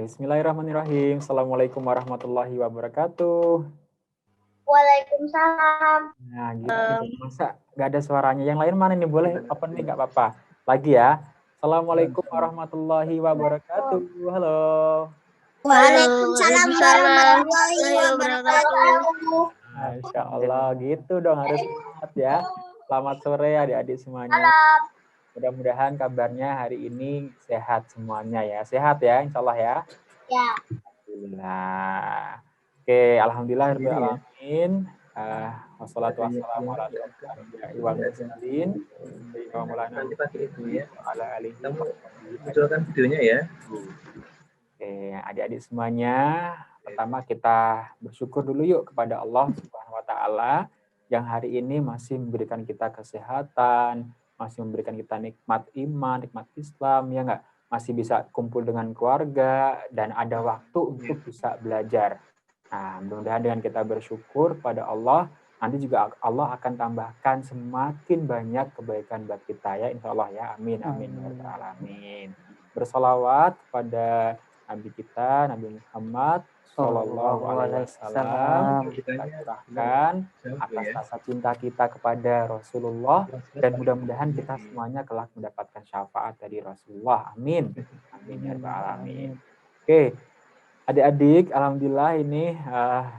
Bismillahirrahmanirrahim. Assalamualaikum warahmatullahi wabarakatuh. Waalaikumsalam. Nah, gitu. Masa nggak ada suaranya? Yang lain mana nih? Boleh open nih, nggak apa-apa. Lagi ya. Assalamualaikum warahmatullahi wabarakatuh. Halo. Waalaikumsalam warahmatullahi wabarakatuh. Masya Allah, gitu dong, harus semangat ya. Selamat sore adik-adik semuanya. Salam. Mudah-mudahan kabarnya hari ini sehat semuanya ya. Sehat ya, insya Allah ya. Ya. Alhamdulillah. Oke, alhamdulillah rabbil alamin. Wassalatu wassalamu ala asyrofil wal mursalin sayyidina Maulana ala alihi munculkan videonya ya. Oke, adik-adik semuanya, pertama kita bersyukur dulu yuk kepada Allah Subhanahu wa taala yang hari ini masih memberikan kita kesehatan, masih memberikan kita nikmat iman, nikmat Islam, ya enggak? Masih bisa kumpul dengan keluarga dan ada waktu untuk bisa belajar. Nah, mudah-mudahan dengan kita bersyukur pada Allah, nanti juga Allah akan tambahkan semakin banyak kebaikan buat kita ya, insya Allah ya. Amin, amin, ya rabbal alamin. Bersolawat pada Nabi kita, Nabi Muhammad Sallallahu Alaihi Wasallam, kita curahkan atas rasa cinta kita kepada Rasulullah dan mudah-mudahan kita semuanya kelak mendapatkan syafaat dari Rasulullah. Amin, amin ya rabbal alamin. Oke, adik-adik, alhamdulillah ini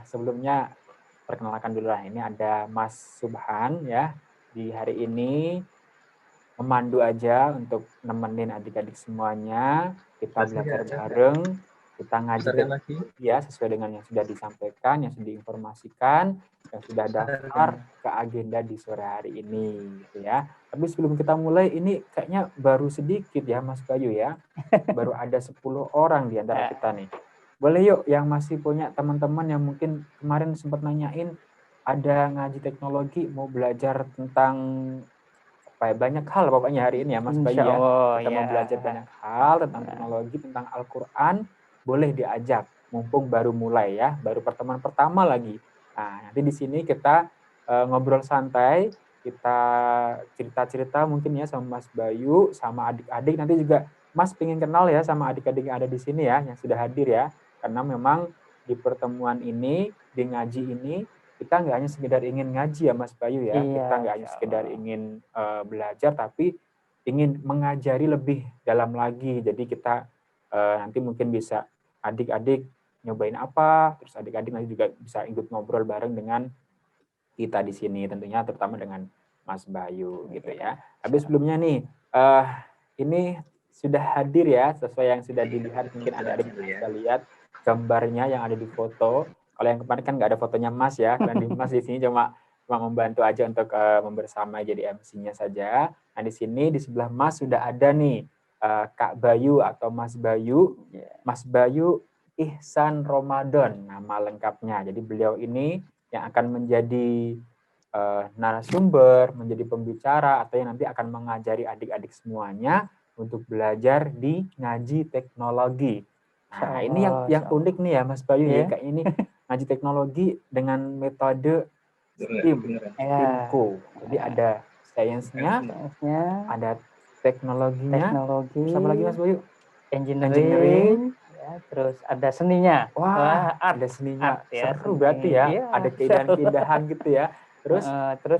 sebelumnya perkenalkan dulu lah, ini ada Mas Subhan ya, di hari ini memandu aja untuk nemenin adik-adik semuanya, kita belajar bareng, kita ngaji ya sesuai dengan yang sudah disampaikan, yang sudah diinformasikan, yang sudah daftar ke agenda di sore hari ini gitu ya. Tapi sebelum kita mulai, ini kayaknya baru sedikit ya Mas Bayu ya, baru ada 10 orang di antara kita nih. Boleh yuk yang masih punya teman-teman yang mungkin kemarin sempat nanyain ada ngaji teknologi, mau belajar tentang banyak hal pokoknya hari ini ya Mas Bayu ya. Kita mau belajar banyak hal tentang teknologi, tentang Al-Quran, boleh diajak. Mumpung baru mulai ya, baru pertemuan pertama lagi. Nah, nanti di sini kita ngobrol santai, kita cerita-cerita mungkin ya sama Mas Bayu, sama adik-adik. Nanti juga Mas pengen kenal ya sama adik-adik yang ada di sini ya, yang sudah hadir ya. Karena memang di pertemuan ini, di ngaji ini, kita nggak hanya sekedar ingin ngaji ya Mas Bayu ya, kita nggak hanya sekedar ingin belajar, tapi ingin mengajari lebih dalam lagi. Jadi kita nanti mungkin bisa adik-adik nyobain apa, terus adik-adik nanti juga bisa ikut ngobrol bareng dengan kita di sini, tentunya terutama dengan Mas Bayu gitu ya. Tapi sebelumnya nih, ini sudah hadir ya, sesuai yang sudah dilihat, mungkin adik-adik bisa lihat gambarnya yang ada di foto. Kalau yang kemarin kan nggak ada fotonya Mas ya, karena di Mas di sini cuma membantu aja untuk membersama jadi MC-nya saja. Nah di sini di sebelah Mas sudah ada nih Kak Bayu atau Mas Bayu, Mas Bayu Ihsan Ramadan nama lengkapnya. Jadi beliau ini yang akan menjadi narasumber, menjadi pembicara atau yang nanti akan mengajari adik-adik semuanya untuk belajar di ngaji teknologi. Nah ini yang unik nih ya Mas Bayu ya, kayak ini ngaji teknologi dengan metode STEAMku. Jadi ada sainsnya, ada teknologinya, terus apa lagi Mas Bayu? Engineering, ya, terus ada seninya. Wah, ada seninya. Ya, seru berarti ya, iya, ada keindahan-keindahan gitu ya. Terus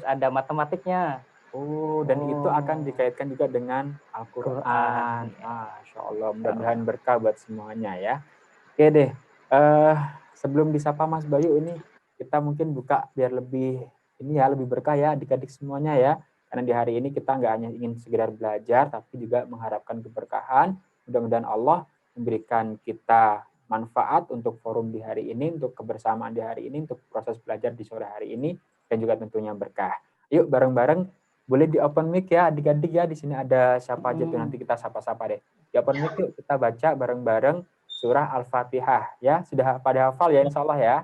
ada matematiknya. Oh, dan itu akan dikaitkan juga dengan Al-Quran. Masya Allah, mudah-mudahan berkah buat semuanya ya. Oke deh, sebelum disapa Mas Bayu ini, kita mungkin buka biar lebih ini ya, lebih berkah ya adik-adik semuanya ya. Karena di hari ini kita nggak hanya ingin sekedar belajar, tapi juga mengharapkan keberkahan. Mudah-mudahan Allah memberikan kita manfaat untuk forum di hari ini, untuk kebersamaan di hari ini, untuk proses belajar di sore hari ini, dan juga tentunya berkah. Yuk bareng-bareng, boleh di open mic ya adik-adik ya. Di sini ada siapa aja tuh, nanti kita sapa-sapa deh. Di open mic yuk, kita baca bareng-bareng surah Al-Fatihah ya. Sudah pada hafal ya insya Allah ya?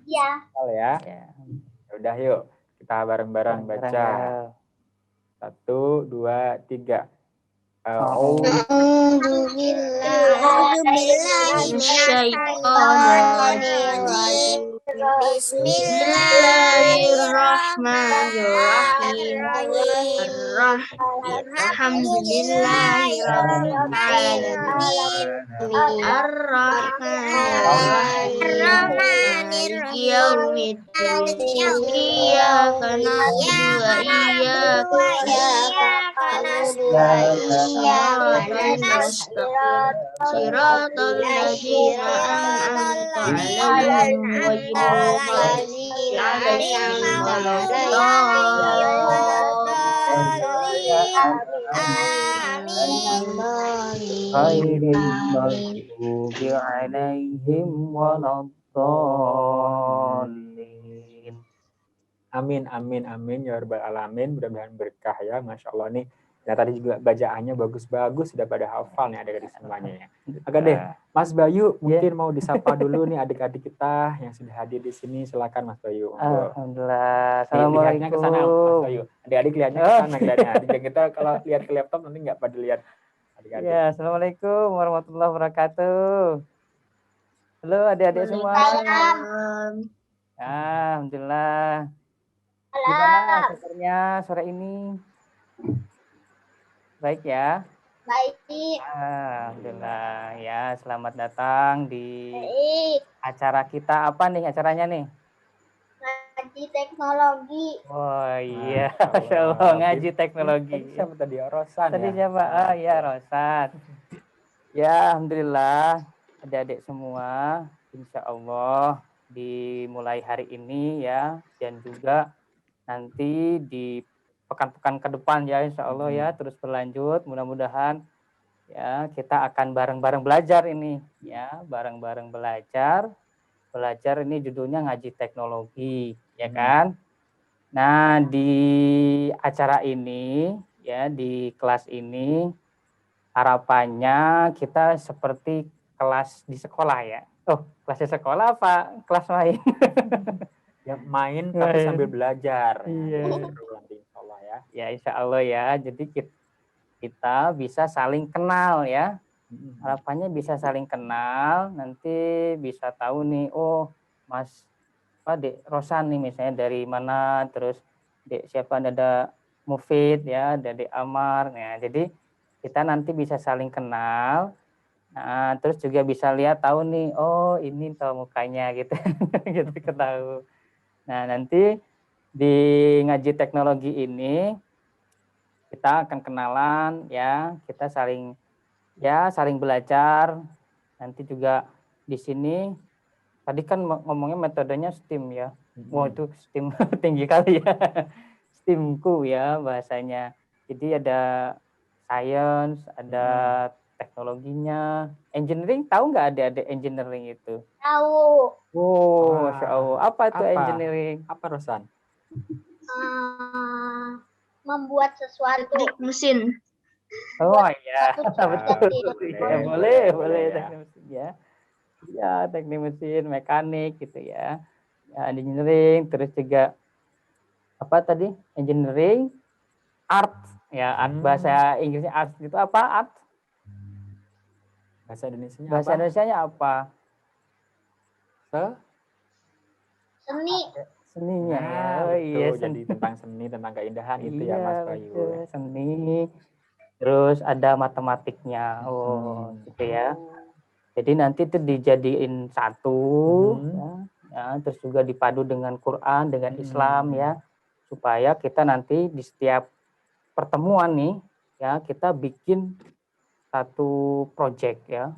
Iya. Hafal ya? Udah yuk, kita bareng-bareng baca. 1, 2, 3. Bismillahirrahmanirrahim. Alhamdulillahirrahmanirrahim. Ar-Rahmanirrahim. Yaumiddin. Iyyaka na'budu wa iyyaka nasta'in. Siratal ladzina an'amta 'alaihim ghairil maghdubi 'alaihim Ghairil maghdubi 'alaihim waladdallin. Amin, amin, amin ya rabbal alamin. Mudah-mudahan berkah ya, masya Allah nih. Ya tadi juga bacaannya bagus-bagus, sudah pada hafal nih adik-adik semuanya ya. Oke deh, Mas Bayu mungkin mau disapa dulu nih adik-adik kita yang sudah hadir di sini. Silakan Mas Bayu. Alhamdulillah. Lihatnya ke sana Mas Assalamualaikum. Bayu. Adik-adik lihatnya ke sana kelihatannya. Adik kita kalau lihat ke laptop nanti nggak pada lihat adik-adik. Ya, assalamualaikum warahmatullahi wabarakatuh. Halo adik-adik semua. Alhamdulillah. Gimana kabarnya sore ini? Baik ya. Baik. Alhamdulillah ya, selamat datang di Baik. acara kita. Apa nih acaranya nih? Ngaji teknologi. Oh iya, Masya Masya Allah, Allah. ngaji teknologi. Tadi siapa tadi? Rosan Tadi ya? siapa? Ah ya, Rosan. Ya, alhamdulillah adik-adik semua, insya Allah dimulai hari ini ya, dan juga nanti di pekan-pekan ke depan ya, insya Allah ya, terus berlanjut. Mudah-mudahan ya kita akan bareng-bareng belajar ini ya, bareng-bareng belajar. Belajar ini judulnya ngaji teknologi, ya kan? Nah, di acara ini ya, di kelas ini harapannya kita seperti kelas di sekolah ya. Oh, kelas di sekolah apa? Kelas main? Ya main tapi sambil belajar. Iya. Seru nanti insya Allah ya. Ya, insya Allah ya. Jadi kita bisa saling kenal ya. Harapannya bisa saling kenal, nanti bisa tahu nih, oh Mas Dek Rosan nih misalnya dari mana, terus Dek siapa, ada Mufid ya, ada Dek Amar. Nah, jadi kita nanti bisa saling kenal. Nah, terus juga bisa lihat tahu nih, oh ini tahu mukanya gitu. Gitu ketahui. Nah, nanti di ngaji teknologi ini kita akan kenalan ya, kita saling belajar. Nanti juga di sini tadi kan ngomongnya metodenya STEAM ya. Wah, itu STEAM tinggi kali ya. STEAMku ya bahasanya. Jadi ada science, ada teknologinya, engineering. Tahu nggak ada engineering itu? Tahu. Oh, Masya Allah. Apa itu engineering? Apa Rosan? Membuat sesuatu. Mesin. Oh iya, Betul. ya, boleh teknik mesin ya. Ya, teknik mesin, mekanik gitu ya. Ya, engineering, terus juga apa tadi? Engineering, art ya, art bahasa Inggrisnya art itu apa? Art. Bahasa Indonesianya Bahasa apa? Indonesianya apa? Seni. Seninya Nah, ya. Oh betul. iya, Jadi tentang seni, tentang keindahan itu ya Mas Bayu. Betul, seni. Terus ada matematiknya. Oh, gitu ya. Jadi nanti itu dijadiin satu ya, terus juga dipadu dengan Quran, dengan Islam ya, supaya kita nanti di setiap pertemuan nih ya, kita bikin satu project ya.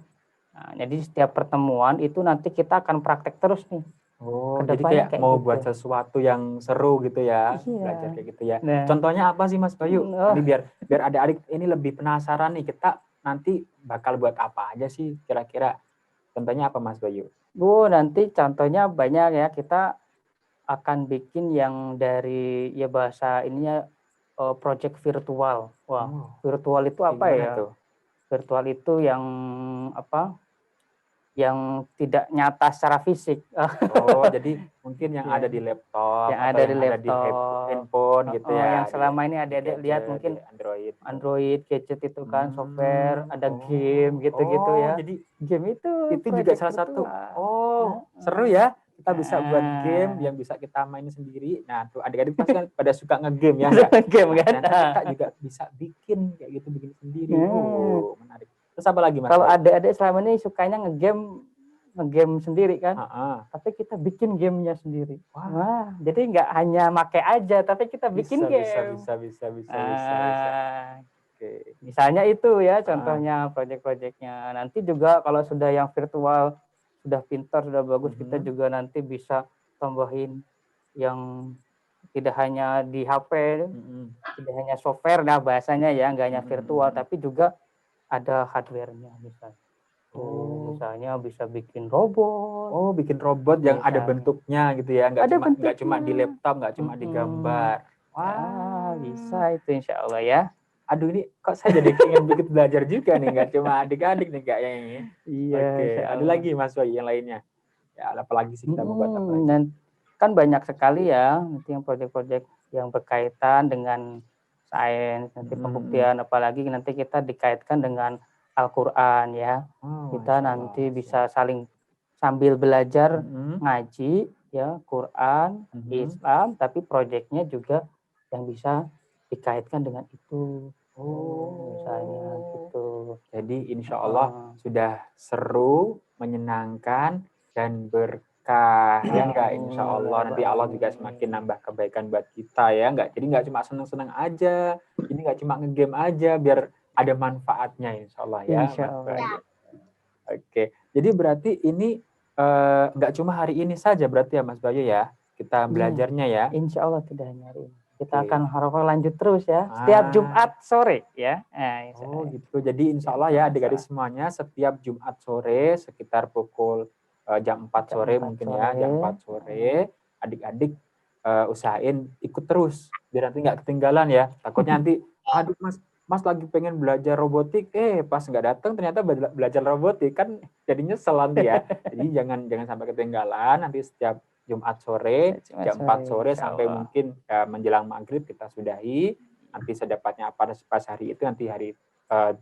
Nah, jadi setiap pertemuan itu nanti kita akan praktek terus nih. Oh, Kedepannya jadi kayak mau gitu. buat sesuatu yang seru gitu ya, Iya. belajar kayak gitu ya. Nah. Contohnya apa sih Mas Bayu? Ini biar adik-adik ini lebih penasaran nih, kita nanti bakal buat apa aja sih kira-kira? Contohnya apa Mas Bayu? Nanti contohnya banyak ya, kita akan bikin yang dari ya bahasa ininya project virtual. Wah, virtual itu apa ya? Tuh? Virtual itu yang apa? Yang tidak nyata secara fisik. Oh, jadi mungkin yang ada di laptop, yang atau ada yang di ada di handphone gitu ya. Yang selama ini adik-adik lihat mungkin Android gadget itu kan, software, ada game gitu-gitu ya. Jadi game itu juga salah satu. Oh, seru ya. kita bisa buat game yang bisa kita mainin sendiri. Nah, tuh adik-adik pasti kan pada suka nge-game ya. Nggak? Game kan. Ternyata kita juga bisa bikin kayak gitu, bikin sendiri. Oh, menarik. Terus apa lagi, Mas? Kalau adik-adik selama ini sukanya ngegame sendiri kan, tapi kita bikin gamenya sendiri. Wah, jadi nggak hanya make aja, tapi kita bikin game. Bisa. Oke. Misalnya itu ya contohnya proyek-proyeknya. Nanti juga kalau sudah yang virtual, sudah pintar, sudah bagus, kita juga nanti bisa tambahin yang tidak hanya di HP, tidak hanya software, nah bahasanya ya, nggak hanya virtual, tapi juga ada hardware-nya misalnya. Misalnya bisa bikin robot. Oh, bikin robot yang ada bentuknya gitu ya, nggak cuma di laptop, nggak cuma digambar. Wah, bisa itu insya Allah ya. Aduh, ini kok saya jadi ingin bikin belajar juga nih, nggak cuma adik-adik nih kayaknya ini. Iya. Oke, ada lagi Mas Bayu yang lainnya. Ya, apalagi sih kita membuat apa lagi? Dan kan banyak sekali ya nanti yang proyek-proyek yang berkaitan dengan sains, nanti pembuktian, apalagi nanti kita dikaitkan dengan Al-Quran ya. Kita nanti bisa saling sambil belajar ngaji ya, Quran, Islam, tapi proyeknya juga yang bisa dikaitkan dengan itu. Misalnya gitu. Jadi insya Allah sudah seru, menyenangkan, dan berkah. Ya enggak, insya Allah. Nanti Allah juga semakin nambah kebaikan buat kita ya. Enggak, jadi enggak cuma seneng-seneng aja. Ini enggak cuma ngegame aja, biar ada manfaatnya insya Allah ya. Insya Allah. Oke, jadi berarti ini enggak cuma hari ini saja berarti ya Mas Bayu ya, kita belajarnya ya. Insya Allah tidak hanya hari ini. Kita akan harapkan lanjut terus ya, setiap Jumat sore ya. Oh gitu, jadi insya Allah ya adik-adik semuanya setiap Jumat sore sekitar pukul jam 4 sore mungkin ya, jam 4 sore adik-adik usahain ikut terus biar nanti nggak ketinggalan ya. Takutnya nanti, aduh Mas lagi pengen belajar robotik, pas nggak datang ternyata belajar robotik kan jadinya nyesel nanti ya. Jadi jangan sampai ketinggalan, nanti setiap Jumat sore, jam 4 sore sampai mungkin menjelang maghrib kita sudahi. Nanti sedapatnya apa pas hari itu, nanti hari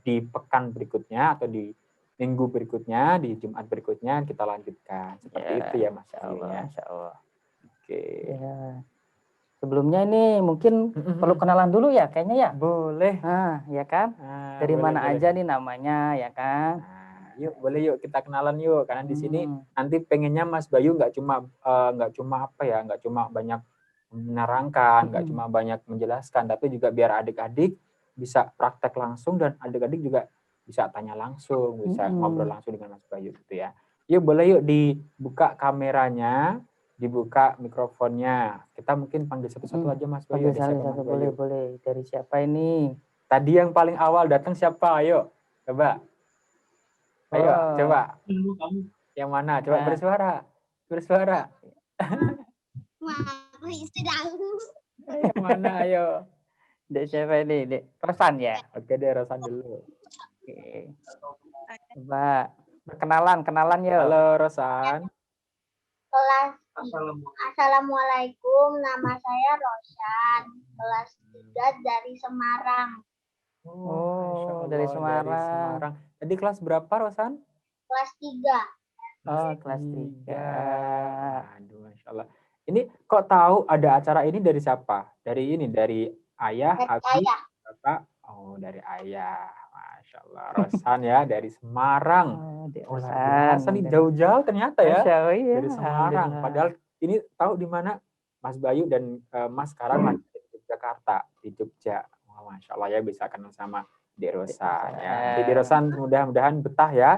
di pekan berikutnya atau di minggu berikutnya, di Jumat berikutnya kita lanjutkan. Seperti itu ya Mas. Insya Allah. Oke. Ya. Sebelumnya ini mungkin perlu kenalan dulu ya kayaknya ya. Boleh. Ya kan? Dari mana aja nih namanya ya kan? Yuk, boleh yuk kita kenalan yuk, karena di sini nanti pengennya Mas Bayu nggak cuma banyak menerangkan, nggak cuma banyak menjelaskan, tapi juga biar adik-adik bisa praktek langsung dan adik-adik juga bisa tanya langsung, bisa ngobrol langsung dengan Mas Bayu gitu ya. Yuk boleh yuk dibuka kameranya, dibuka mikrofonnya. Kita mungkin panggil satu-satu aja Mas Bayu. Satu boleh. Dari siapa ini? Tadi yang paling awal datang siapa? Ayo, coba. Ayo, coba. Yang mana? Coba bersuara. Yang mana? Ayo. Dek siapa ini? Dek Rosan ya? Oke deh, Rosan dulu. Oke. Coba kenalan yuk. Halo Rosan. Assalamualaikum, nama saya Rosan, kelas 3 dari Semarang. Dari Semarang. Tadi kelas berapa, Rosan? Kelas 3. Kelas 3. Aduh, Masya Allah. Ini kok tahu ada acara ini dari siapa? Dari ayah, abi, bapak? Oh, dari ayah. Masya Allah. Rosan ya, dari Semarang. Rosan ini jauh-jauh ternyata ya. Dari Semarang. Padahal ini tahu di mana Mas Bayu dan Mas sekarang masih di Jakarta, di Jogja. Masya Allah ya, bisa kenal sama Dek Rosan ya. Dek Rosan mudah-mudahan betah ya,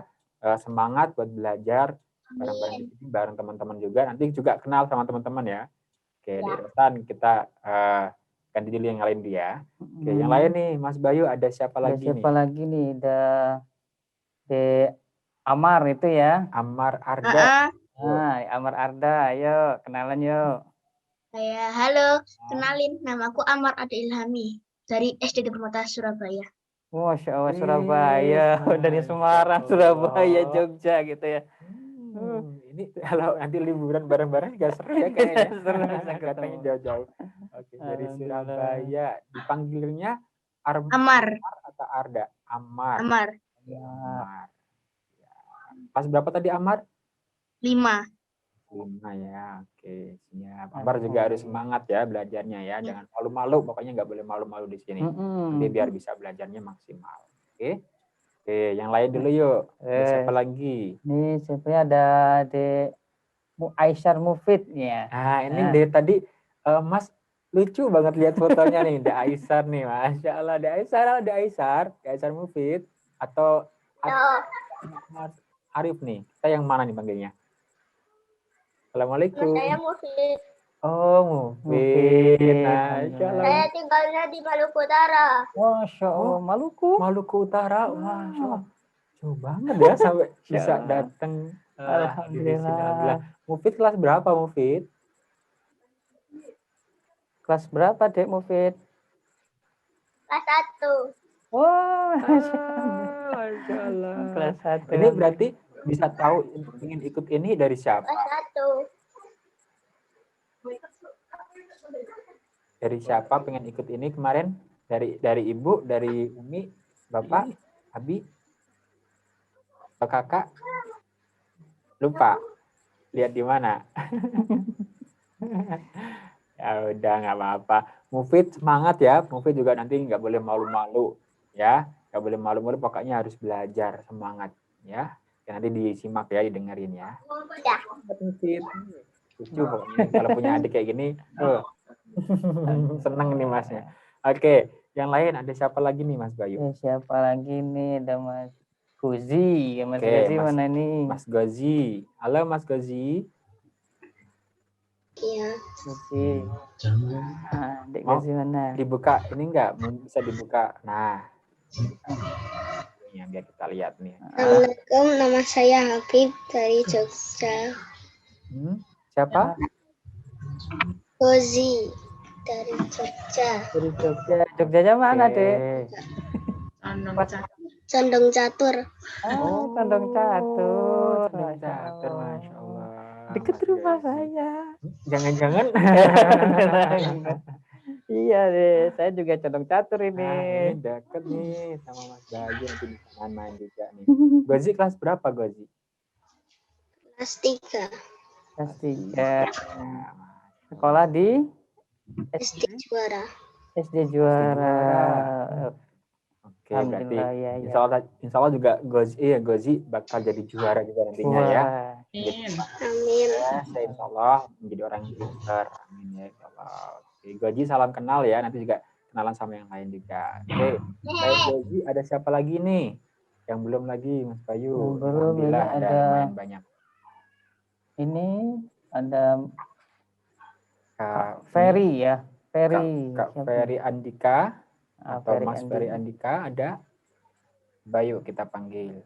semangat buat belajar bareng teman-teman juga. Nanti juga kenal sama teman-teman ya. Oke, Dek Rosan kita ganti dulu yang lain dia. Oke, yang lain nih Mas Bayu ada siapa lagi nih? Siapa lagi nih? Ada Dek Amar itu ya. Amar Arda. Amar Arda, ayo kenalan yuk. Halo, kenalin, namaku Amar Arda Ilhami dari SD Permata Surabaya. Masya Allah, Surabaya. Dari Semarang, Surabaya, Jogja gitu ya. Ini kalau nanti liburan bareng-bareng juga seru ya kayaknya. Seru, katanya jauh-jauh. Oke, dari Surabaya. Dipanggilnya Amar atau Arda? Amar. Amar. Ya. Pas berapa tadi Amar? 5. 5 ya. Oke, siap. Ambar juga harus semangat ya belajarnya ya. Jangan malu-malu, pokoknya nggak boleh malu-malu di sini. Nanti biar bisa belajarnya maksimal. Oke. Oke, yang lain dulu yuk. Ada siapa lagi? Ini sebenarnya ada Dek Aisyar Mufid ya. Nah, ini dari tadi Mas lucu banget lihat fotonya nih, Dek Aisyar nih, Masya Allah. Dek Aisyar Mufid atau Mas Arif nih. Kita yang mana nih panggilnya? Assalamualaikum. Saya Mufid. Oh, Mufid. Masya Allah. Saya tinggalnya di Maluku Utara. Masya Allah, Maluku. Maluku Utara. Masya Allah. Jauh banget ya sampai bisa datang. Alhamdulillah. Mufid kelas berapa, Mufid? Kelas berapa, Dek Mufid? Kelas 1. Wah, Masya Allah. kelas 1. Ini berarti bisa tahu ingin ikut ini dari siapa? Kelas 1. Dari siapa pengen ikut ini kemarin? Dari ibu, dari umi, bapak, abi, atau kakak? Lupa. Lihat di mana? Ya udah nggak apa-apa. Mufid semangat ya. Mufid juga nanti nggak boleh malu-malu ya. Nggak boleh malu-malu. Pokoknya harus belajar semangat ya. Nanti disimak ya, didengerin ya. Udah. Mufid. Lucu pokoknya kalau punya adik kayak gini. Seneng nih masnya. Oke, yang lain ada siapa lagi nih Mas Bayu? Siapa lagi nih? Ada Mas Gozi. Mas Oke, Gozi mana nih? Mas Gozi. Halo Mas Gozi. Iya. Gozi. Dek Gozi mana? Dibuka ini enggak? Bisa dibuka. Nah. Ya, biar kita lihat nih. Assalamualaikum, nama saya Habib dari Jogja. Siapa? Gozi dari Jogja. Dari Jogja. Jogjanya mana, Dek? Condong Catur. Oh, Condong Catur. Condong Catur, Masya Allah. Deket rumah saya. Jangan-jangan. Iya deh, saya juga Condong Catur ini. Nah, ini deket nih sama Mas Bayu, nanti bisa main juga nih. Gozi kelas berapa Gozi? Kelas 3. Kelas 3. Sekolah di SD Juara. SD Juara. Oke, berarti ya, insya Allah juga Gozi bakal jadi juara juga nantinya ya. Amin. Saya insya Allah menjadi orang yang pintar. Amin ya insya Allah. Oke, Gozi salam kenal ya, nanti juga kenalan sama yang lain juga. Oke, baik Gozi, ada siapa lagi nih? Yang belum lagi Mas Bayu. Belum, Alhamdulillah ini ada lumayan banyak. Ini ada Kak Ferry ya. Ferry. Kak Ferry Andika atau Ferry Mas Ferry Andika ada. Bayu kita panggil.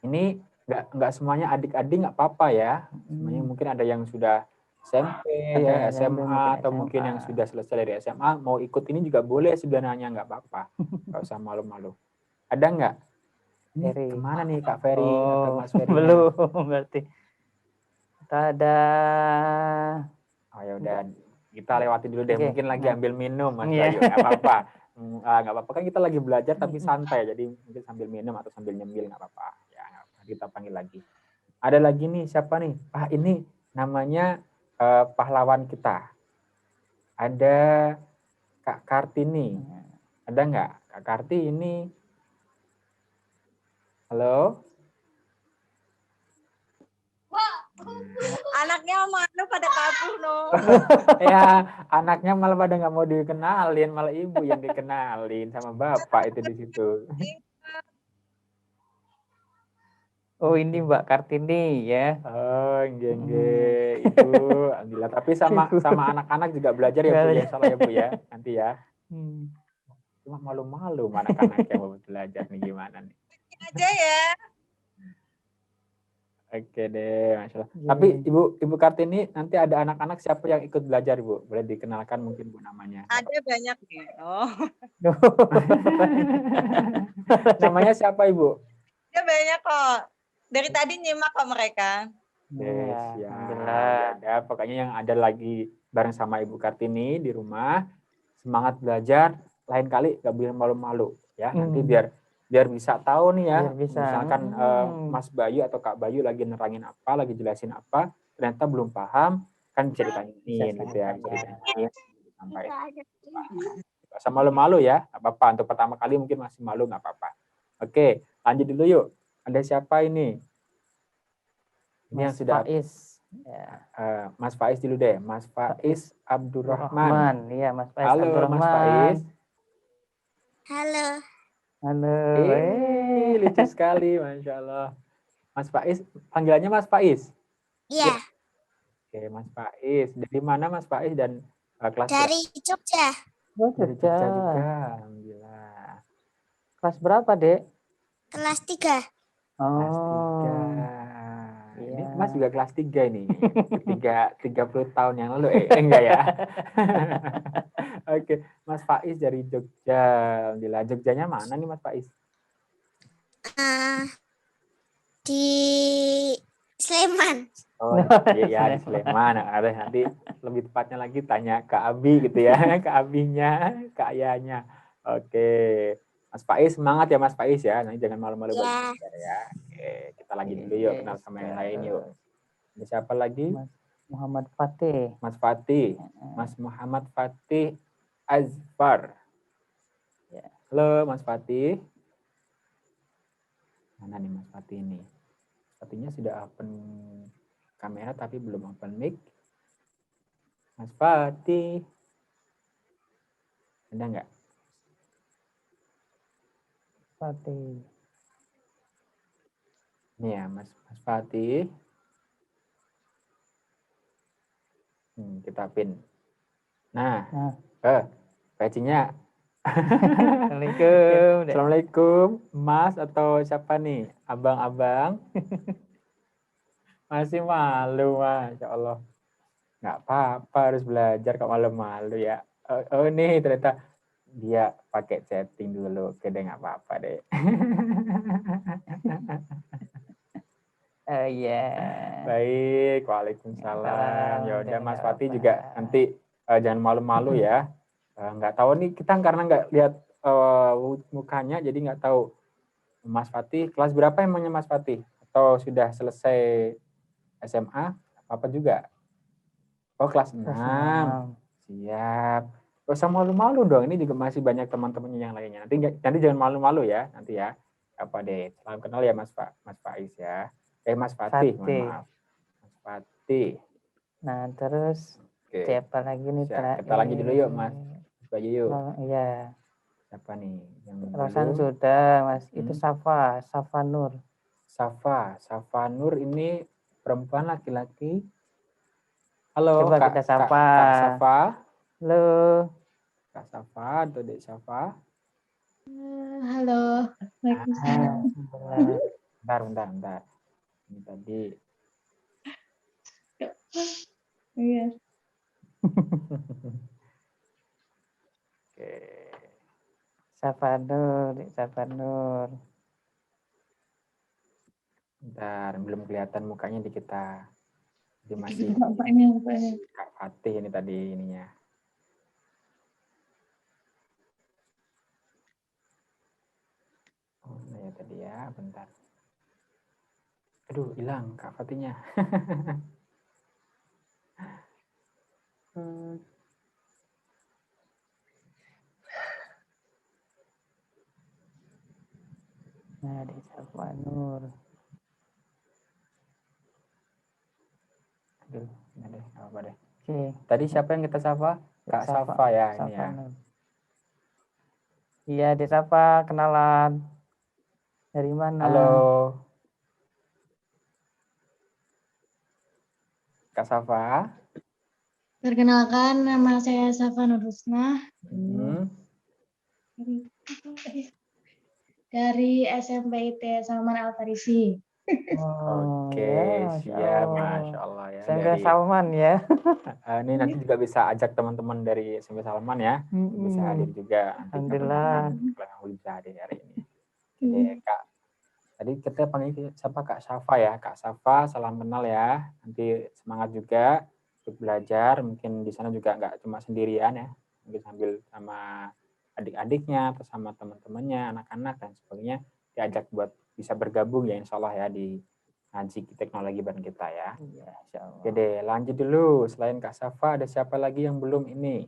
Ini nggak semuanya adik-adik nggak apa-apa ya. Semuanya mungkin ada yang sudah SMP, ya, SMA atau mungkin yang sudah selesai dari SMA mau ikut ini juga boleh sebenarnya, nggak apa-apa. Nggak usah malu-malu. Ada nggak? Ini kemana nih Kak Ferry atau Mas Ferry? Belum berarti. Kita ada. Oh ya udah, kita lewati dulu deh. Mungkin lagi ambil minum Mas Iya. Bayu, nggak apa-apa. Nggak apa-apa kan kita lagi belajar tapi santai, jadi mungkin sambil minum atau sambil nyemil nggak apa-apa. Ya nggak apa-apa. Kita panggil lagi. Ada lagi nih siapa nih? Ini namanya pahlawan kita. Ada Kak Kartini. Ada nggak Kak Kartini? Halo? Anaknya mana pada kabur no. Ya, anaknya malah pada nggak mau dikenalin, malah ibu yang dikenalin sama bapak itu di situ. Oh ini Mbak Kartini ya. Oh, enggak, Ibu. Alhamdulillah. Tapi sama anak-anak juga belajar ya Bu ya, salah ya Bu ya. Nanti ya. Cuma malu-malu anak-anak yang mau belajar nih gimana nih. Aja ya. Oke deh, Masya Allah. Tapi Ibu Kartini nanti ada anak-anak siapa yang ikut belajar Bu? Boleh dikenalkan mungkin Bu namanya. Ada banyak nih. Oh. Namanya siapa Ibu? Ada banyak kok. Dari tadi nyimak kok mereka. Yes, ya. Pokoknya yang ada lagi bareng sama Ibu Kartini di rumah, semangat belajar. Lain kali gak boleh malu-malu ya. Nanti biar biar bisa tahu nih ya. Biar bisa. Misalkan Mas Bayu atau Kak Bayu lagi nerangin apa, lagi jelasin apa, ternyata belum paham, kan bisa ditanyain gitu ya, bisa ditanyain, disampaikan. Gak usah malu-malu ya, nggak apa-apa. Untuk pertama kali mungkin masih malu, nggak apa-apa. Oke, lanjut dulu yuk. Ada siapa ini? Ini yang Mas sudah Faiz. Ya. Mas Faiz dulu deh. Mas Faiz Abdurrahman. Rahman. Iya, Mas Faiz Halo Abdurrahman. Mas Faiz. Halo. Halo. Lucu sekali, Masya Allah. Mas Faiz, panggilannya Mas Faiz? Iya, Oke, Mas Faiz. Dari mana Mas Faiz dan kelas dari Jogja. Oh, dari Jogja. Jogja juga. Alhamdulillah. Kelas berapa, Dek? Kelas 3. Kelas 3. Ini Iya. Mas juga kelas 3 ini. 30 tahun yang lalu. Enggak ya? Oke, Mas Faiz dari Jogja. Alhamdulillah. Jogjanya mana nih Mas Faiz? Di Sleman. Oh iya, di Sleman. Ada nanti lebih tepatnya lagi tanya Kak Abi gitu ya. Kak Abinya, Kak Ayahnya. Oke. Mas Faiz semangat ya Mas Faiz ya. Nanti jangan malu-malu Ya. belajar ya. Oke, kita lagi dulu yuk kenal sama yang lain yuk. Ada siapa lagi? Mas Muhammad Fatih. Mas Fatih. Mas Muhammad Fatih Azfar. Ya. Halo Mas Fatih. Mana nih Mas Fatih ini? Fatihnya sudah open kamera tapi belum open mic. Mas Fatih. Ada nggak? Fatih. Ini ya Mas Fatih. Kita pin. Nah, pecinya. Assalamualaikum. Dek. Assalamualaikum, Mas atau siapa nih? Abang-abang. Masih malu, Masya Allah. Nggak apa-apa, harus belajar kok malu-malu ya. Oh nih, ternyata dia pakai chatting dulu. Oke deh, nggak apa-apa deh. Iya. Baik, waalaikumsalam. Ya udah Mas Fatih apa. juga nanti jangan malu-malu ya. Nggak tahu nih, kita karena nggak lihat mukanya, jadi nggak tahu Mas Fatih kelas berapa emangnya Mas Fatih? Atau sudah selesai SMA? Apa juga? Oh kelas 6. Siap. Gak usah malu-malu dong. Ini juga masih banyak teman-temannya yang lainnya. Nanti jangan malu-malu ya. Nanti ya. Apa deh? Salam kenal ya Mas Faiz ya. Mas Fatih. Mohon maaf. Mas Fatih. Nah terus Oke. siapa lagi nih? Kita lanjut dulu yuk Mas Bayu yuk. Iya. Siapa nih? Yang Rosan dulu? sudah Mas. Itu Safa Nur. Safa Nur ini perempuan laki-laki. Halo Coba Kak, kita sapa. Kak Safa. Halo. Kak Safa atau Dek Safa. Halo. Waalaikumsalam. Bentar. Ini tadi. Iya. Oke. Safa Nur. Bentar, belum kelihatan mukanya di kita. Dia masih Kak Fatih ini tadi ininya. Oh, ya tadi ya, bentar. Aduh, hilang Kak Fatihnya. Nah, di Safa Nur. Aduh, ini deh, apa deh. Oke. Tadi siapa yang kita sapa? Kak Safa ya ini ya. Nur. Iya, di Safa, kenalan. Dari mana? Halo. Kak Safa. Perkenalkan, nama saya Safa Nurhusna dari SMP IT Salman Al Farisi. Oke, siap, Masya Allah ya. SMP Salman ya. Ini nanti juga bisa ajak teman-teman dari SMP Salman ya. Bisa hadir juga. Alhamdulillah. Kalau bisa hadir hari ini. Oke, Kak. Tadi kita panggil siapa Kak Safa ya. Kak Safa, salam kenal ya. Nanti semangat juga untuk belajar. Mungkin di sana juga nggak cuma sendirian ya. Mungkin sambil sama adik-adiknya atau sama teman-temannya, anak-anak dan sebagainya diajak buat bisa bergabung ya insya Allah ya di ngaji teknologi bareng kita ya. Iya, insya Allah. Oke deh, lanjut dulu. Selain Kak Safa, ada siapa lagi yang belum ini?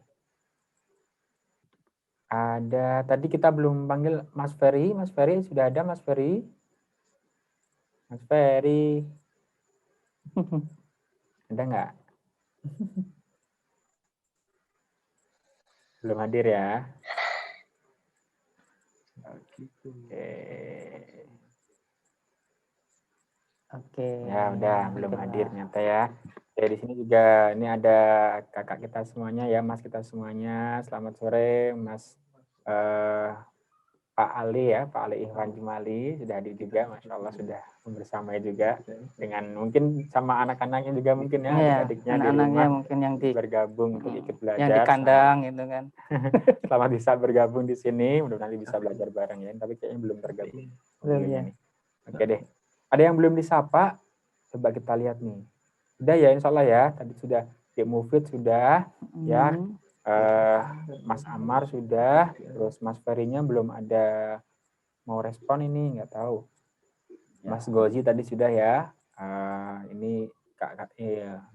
Ada, tadi kita belum panggil Mas Ferry. Mas Ferry, sudah ada Mas Ferry? Mas Ferry. Ada nggak? Belum hadir ya? Oke. Oke. Ya udah belum hadir ternyata ya. Ya di sini juga ini ada kakak kita semuanya ya, Mas kita semuanya. Selamat sore Mas Pak Ali ya, Pak Ali Ikhwan Jumali sudah hadir juga, Masya Allah sudah bersama juga dengan mungkin sama anak-anaknya juga mungkin ya, Iya, adik-adiknya di anak-anaknya rumah mungkin yang di bergabung untuk ikut belajar. yang di kandang gitu kan. Selamat bisa bergabung di sini, mudah-mudahan nanti bisa belajar bareng ya, tapi kayaknya belum tergabung. Belum audionya ya. nih. Oke deh. Ada yang belum disapa? Coba kita lihat nih. Sudah ya, insya Allah ya. Tadi sudah di Mufid sudah, ya. Mas Amar sudah, terus Mas Ferry-nya belum ada mau respon ini, nggak tahu. Mas Gozi tadi sudah ya. Ini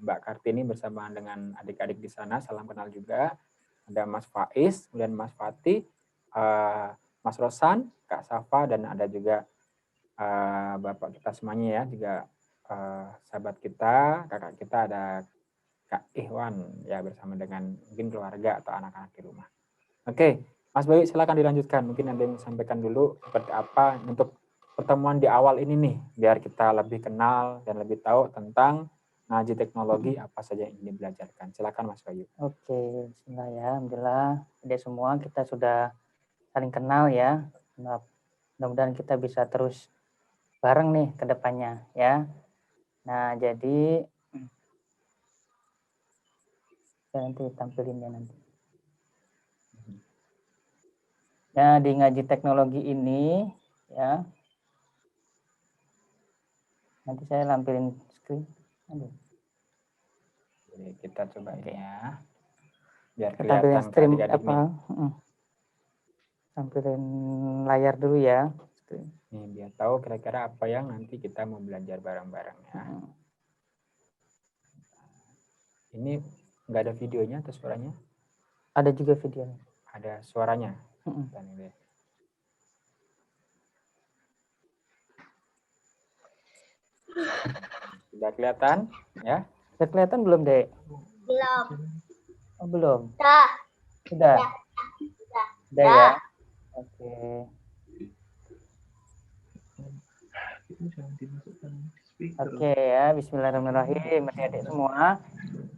Mbak Kartini bersama dengan adik-adik di sana, salam kenal juga. Ada Mas Faiz, kemudian Mas Fatih, Mas Rosan, Kak Safa, dan ada juga Bapak kita semuanya ya, juga sahabat kita, kakak kita ada Kak Ikhwan ya bersama dengan mungkin keluarga atau anak-anak di rumah. Oke, Mas Bayu silakan dilanjutkan. Mungkin ada yang sampaikan dulu seperti apa untuk pertemuan di awal ini nih, biar kita lebih kenal dan lebih tahu tentang ngaji teknologi apa saja yang ingin dibelajarkan. Silakan Mas Bayu. Oke, bismillah ya. Alhamdulillah, ada semua kita sudah saling kenal ya. Mudah-mudahan kita bisa terus bareng nih ke depannya ya. Nah, jadi saya nanti tampilin ya nanti. Ya, di ngaji teknologi ini ya. Nanti saya lampilin screen. Aduh. Jadi kita coba ini ya. Biar Kita tampilin kelihatan stream adik-adik apa? nih. Tampilin layar dulu ya. Nih, biar tahu kira-kira apa yang nanti kita mau belajar bareng-bareng ya. Ini nggak ada videonya atau suaranya? Ada juga videonya. Ada suaranya. Dan ini. Sudah kelihatan ya? Sudah kelihatan belum, Dek? Belum. Oh, belum. Dah. Sudah. Sudah ya. Oke. Oke ya, bismillahirrahmanirrahim, adik-adik semua.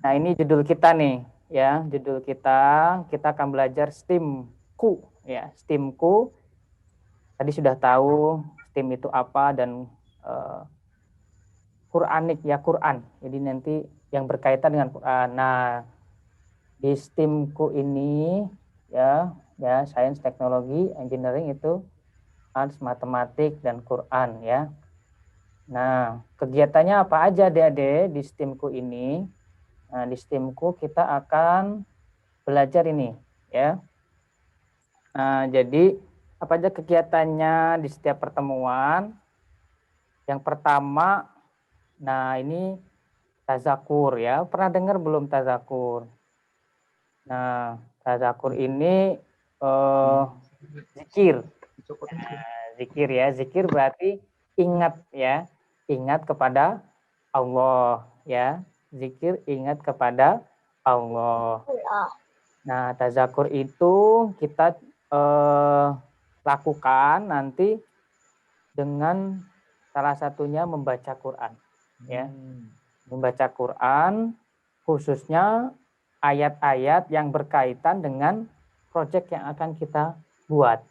Nah, ini judul kita nih, ya. Judul kita akan belajar STEAM-ku, ya. STEAM-ku. Tadi sudah tahu STEAM itu apa dan Quranik ya, Quran. Jadi nanti yang berkaitan dengan Quran. Nah, di STEAM-ku ini ya, sains, teknologi, engineering itu arts, matematik dan Quran ya. Nah, kegiatannya apa aja Adik-adik di STEAM-ku ini? Nah, di STEAM-ku kita akan belajar ini ya. Nah, jadi apa aja kegiatannya di setiap pertemuan? Yang pertama, nah ini tazakur ya. Pernah dengar belum tazakur? Nah, tazakur ini zikir. Nah, zikir ya. Zikir berarti ingat ya. Ingat kepada Allah ya. Zikir ingat kepada Allah. Nah, tazakur itu kita lakukan nanti dengan salah satunya membaca Quran ya. Membaca Quran khususnya ayat-ayat yang berkaitan dengan proyek yang akan kita buat.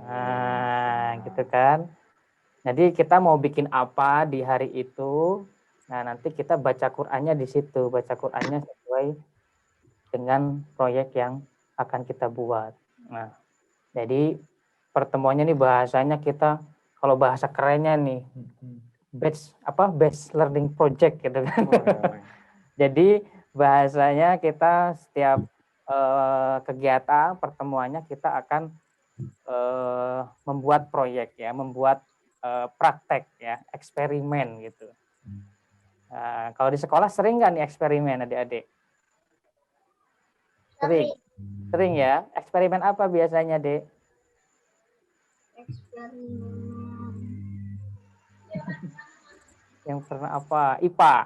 Nah, gitu kan. Jadi kita mau bikin apa di hari itu, nah nanti kita baca Qur'annya di situ, baca Qur'annya sesuai dengan proyek yang akan kita buat. Nah, jadi pertemuannya nih bahasanya kita, kalau bahasa kerennya nih, batch learning project gitu kan. Jadi bahasanya kita setiap kegiatan pertemuannya kita akan membuat proyek ya, membuat praktek ya, eksperimen gitu. Kalau di sekolah sering nggak nih eksperimen adik-adik? Sering ya. Eksperimen apa biasanya, Dek? Yang pernah apa? IPA.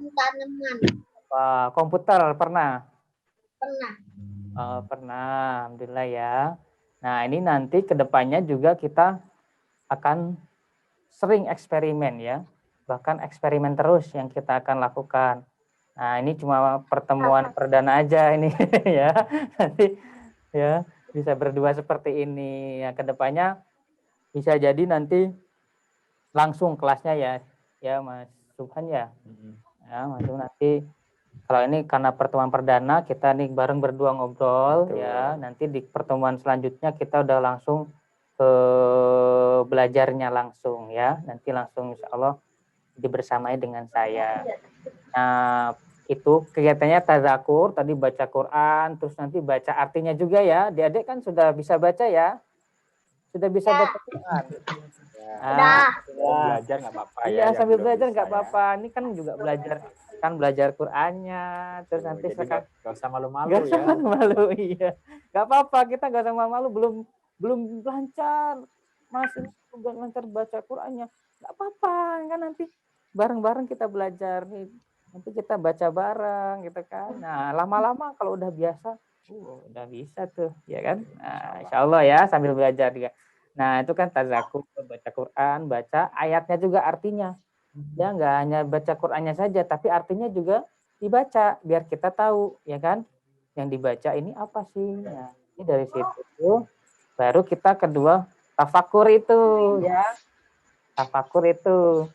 Tanaman. Komputer pernah? Pernah. Pernah, alhamdulillah ya. Nah, ini nanti ke depannya juga kita akan sering eksperimen ya. Bahkan eksperimen terus yang kita akan lakukan. Nah, ini cuma pertemuan perdana aja ini ya. Nanti ya bisa berdua seperti ini. Ya, ke depannya bisa jadi nanti langsung kelasnya ya. Ya, Mas Subhan ya. Ya, Mas Subhan nanti kalau ini karena pertemuan perdana kita nih bareng berdua ngobrol. Betul. Ya. Nanti di pertemuan selanjutnya kita udah langsung ke belajarnya langsung ya. Nanti langsung insya Allah dibersamai dengan saya. Nah, itu kegiatannya tazakur, tadi baca Quran, terus nanti baca artinya juga ya. Adik-adik kan sudah bisa baca ya? Sudah bisa baca Quran? Udah. Belajar nggak apa-apa ya. Iya, sambil belajar nggak ya. apa-apa. Ini kan juga belajar Qurannya, terus nanti sekarang nggak usah malu-malu ya. ya. Malu, iya. Nggak apa-apa, kita nggak usah malu-malu, belum lancar. Mas, ini belum lancar baca Qurannya. Nggak apa-apa, kan nanti bareng-bareng kita belajar nih. Nanti kita baca bareng gitu kan. Nah, lama-lama kalau udah biasa, udah bisa tuh, ya kan? Nah, insya Allah ya sambil belajar juga. Nah, itu kan tazakur, baca Quran, baca ayatnya juga artinya. Ya, nggak hanya baca Qurannya saja, tapi artinya juga dibaca biar kita tahu, ya kan? Yang dibaca ini apa sih? Nah, ini dari situ baru kita kedua tafakur itu, ya. Tafakur itu.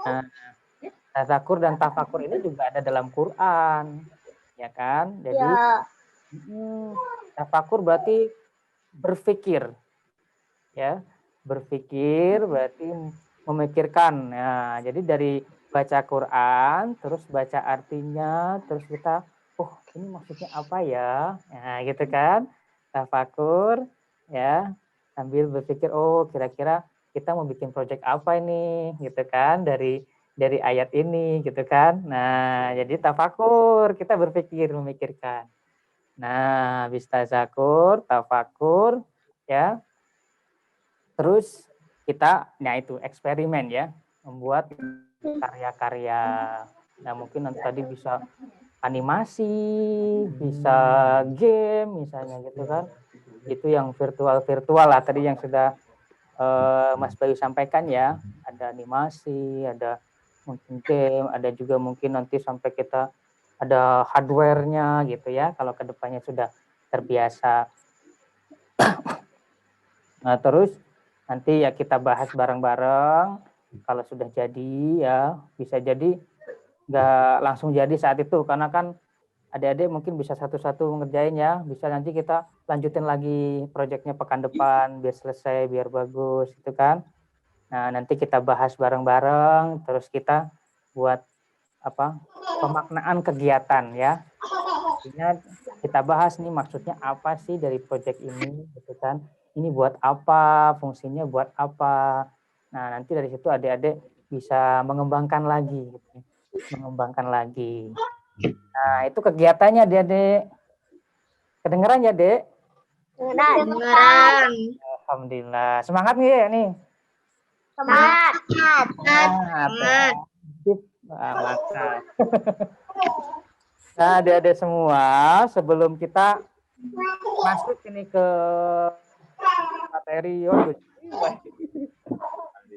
Nah, tazakur dan tafakur ini juga ada dalam Quran, ya kan? Jadi tafakur berarti berpikir, ya, berpikir berarti memikirkan. Nah, jadi dari baca Quran, terus baca artinya, terus kita, ini maksudnya apa ya? Nah, gitu kan? Tafakur, ya, sambil berpikir, kira-kira kita mau bikin proyek apa ini, gitu kan? Dari ayat ini gitu kan. Nah, jadi tafakur, kita berpikir, memikirkan. Nah, habis tazakur, tafakur ya. Terus kita itu eksperimen ya, membuat karya-karya. Nah, mungkin nanti tadi bisa animasi, bisa game misalnya gitu kan. Itu yang virtual lah tadi yang sudah Mas Bayu sampaikan ya. Ada animasi, ada mungkin game, ada juga mungkin nanti sampai kita ada hardware-nya gitu ya, kalau kedepannya sudah terbiasa. Nah, terus nanti ya kita bahas bareng-bareng, kalau sudah jadi ya, bisa jadi nggak langsung jadi saat itu, karena kan adik-adik mungkin bisa satu-satu ngerjain ya, bisa nanti kita lanjutin lagi proyeknya pekan depan, biar selesai, biar bagus gitu kan. Nah, nanti kita bahas bareng-bareng, terus kita buat pemaknaan kegiatan ya. Artinya kita bahas nih maksudnya apa sih dari proyek ini gitu kan. Ini buat apa, fungsinya buat apa. Nah, nanti dari situ adik-adik bisa mengembangkan lagi gitu. Mengembangkan lagi. Nah, itu kegiatannya adik-adik. Kedengeran ya, Dek? Kedengeran. Alhamdulillah. Semangat nih ya nih. Semangat. Semangat. Mantap. Nah, adik-adik semua, sebelum kita masuk ini ke materi,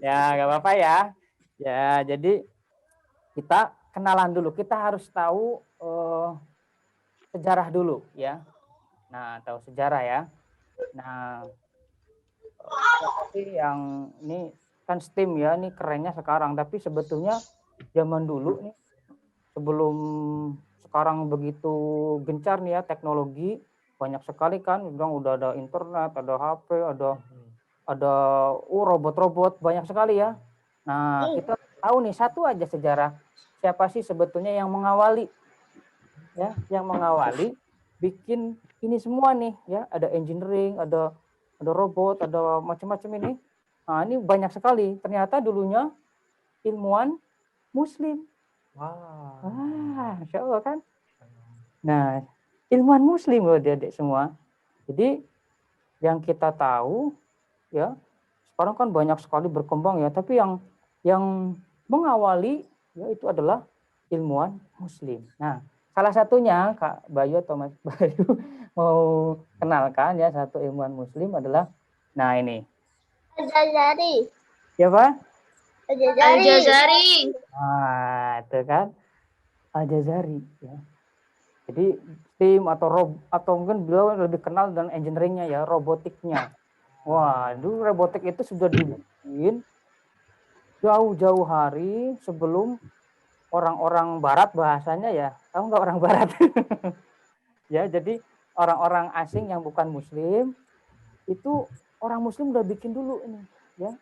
ya nggak apa-apa ya. Ya, jadi kita kenalan dulu. Kita harus tahu sejarah dulu ya. Nah, tahu sejarah ya. Nah, tapi yang ini kan STEAM ya, ini kerennya sekarang. Tapi sebetulnya zaman dulu nih, sebelum sekarang begitu gencar nih ya teknologi, banyak sekali kan, udah ada internet, ada HP, ada robot-robot, banyak sekali ya. Nah, kita tahu nih satu aja sejarah, siapa sih sebetulnya yang mengawali ya, yang mengawali bikin ini semua nih ya, ada engineering, ada robot, ada macam-macam ini. Nah, ini banyak sekali. Ternyata dulunya ilmuwan Muslim. Wah. Masya Allah kan. Nah, ilmuwan Muslim loh adik-adik semua. Jadi yang kita tahu ya, sekarang kan banyak sekali berkembang ya, tapi yang mengawali ya itu adalah ilmuwan Muslim. Nah, salah satunya Kak Bayu atau Mas Bayu mau kenalkan ya, satu ilmuwan Muslim adalah, nah ini. Al-Jazari. Siapa? Al-Jazari. Nah, itu kan Al-Jazari ya. Jadi tim atau mungkin beliau lebih kenal dengan engineeringnya ya, robotiknya. Wah, dulu robotik itu sudah dibikin jauh-jauh hari sebelum orang-orang Barat bahasanya ya. Tahu nggak orang Barat? Ya, jadi orang-orang asing yang bukan Muslim itu orang Muslim udah bikin dulu ini, ya.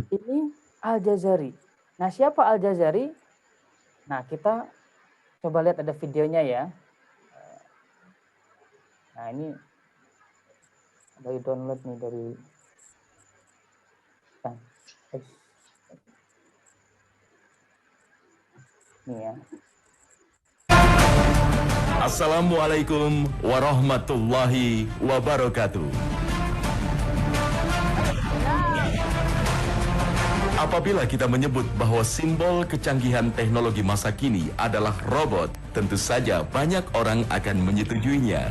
Ini Al-Jazari. Nah, siapa Al-Jazari? Nah, kita coba lihat ada videonya ya. Nah, ini dari download nih dari ini ya. Assalamualaikum warahmatullahi wabarakatuh. Apabila kita menyebut bahwa simbol kecanggihan teknologi masa kini adalah robot, tentu saja banyak orang akan menyetujuinya.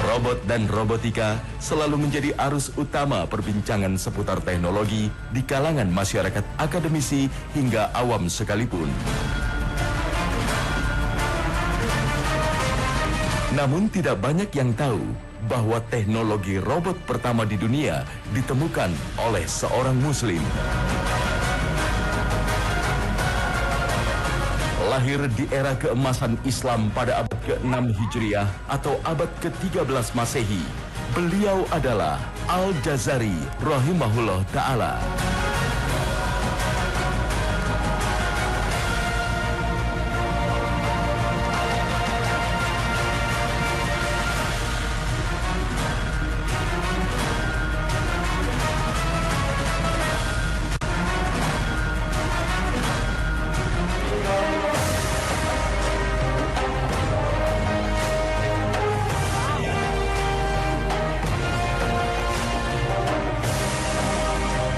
Robot dan robotika selalu menjadi arus utama perbincangan seputar teknologi di kalangan masyarakat akademisi hingga awam sekalipun. Namun tidak banyak yang tahu bahwa teknologi robot pertama di dunia ditemukan oleh seorang Muslim. Lahir di era keemasan Islam pada abad ke-6 Hijriah atau abad ke-13 Masehi, beliau adalah Al-Jazari rahimahullah ta'ala.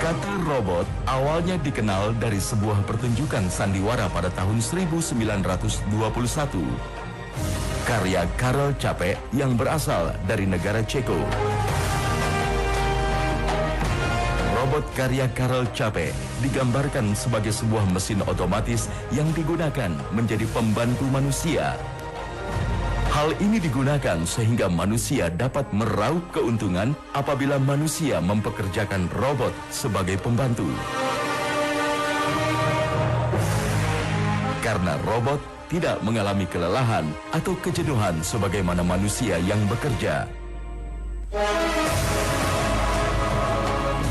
Kata robot awalnya dikenal dari sebuah pertunjukan sandiwara pada tahun 1921. Karya Karel Čapek yang berasal dari negara Ceko. Robot karya Karel Čapek digambarkan sebagai sebuah mesin otomatis yang digunakan menjadi pembantu manusia. Hal ini digunakan sehingga manusia dapat meraup keuntungan apabila manusia mempekerjakan robot sebagai pembantu. Karena robot tidak mengalami kelelahan atau kejenuhan sebagaimana manusia yang bekerja.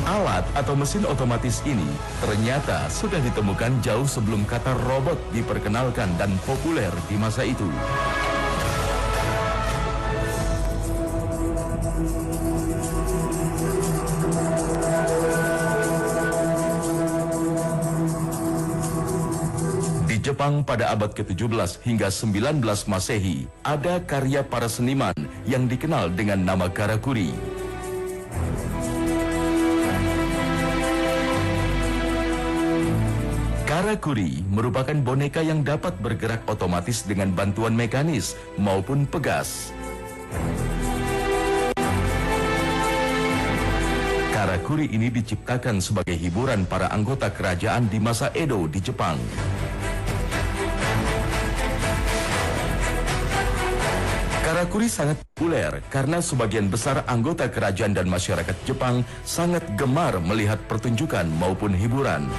Alat atau mesin otomatis ini ternyata sudah ditemukan jauh sebelum kata robot diperkenalkan dan populer di masa itu. Di Jepang pada abad ke-17 hingga 19 Masehi, ada karya para seniman yang dikenal dengan nama karakuri. Karakuri merupakan boneka yang dapat bergerak otomatis dengan bantuan mekanis maupun pegas. Karakuri ini diciptakan sebagai hiburan para anggota kerajaan di masa Edo di Jepang. Karakuri sangat populer karena sebagian besar anggota kerajaan dan masyarakat Jepang sangat gemar melihat pertunjukan maupun hiburan.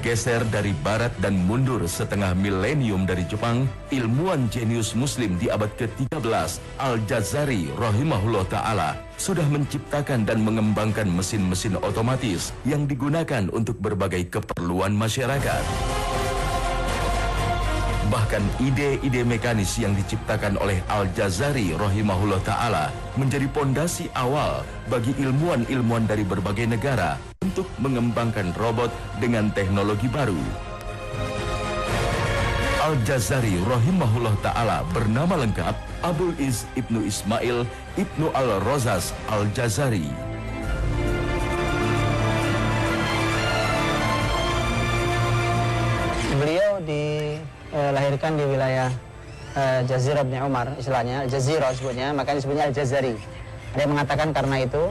Bergeser dari barat dan mundur setengah milenium dari Jepang, ilmuwan jenius muslim di abad ke-13, Al-Jazari rahimahullah ta'ala, sudah menciptakan dan mengembangkan mesin-mesin otomatis yang digunakan untuk berbagai keperluan masyarakat. Bahkan ide-ide mekanis yang diciptakan oleh Al-Jazari rahimahullah ta'ala menjadi pondasi awal bagi ilmuwan-ilmuwan dari berbagai negara untuk mengembangkan robot dengan teknologi baru. Al-Jazari rahimahullah ta'ala bernama lengkap Abul Iz Ibnu Ismail Ibnu Al-Rozas Al-Jazari. Beliau dilahirkan di wilayah Jazirah bin Umar, istilahnya Jazirah sebutnya, makanya disebutnya Al-Jazari. Ada yang mengatakan karena itu,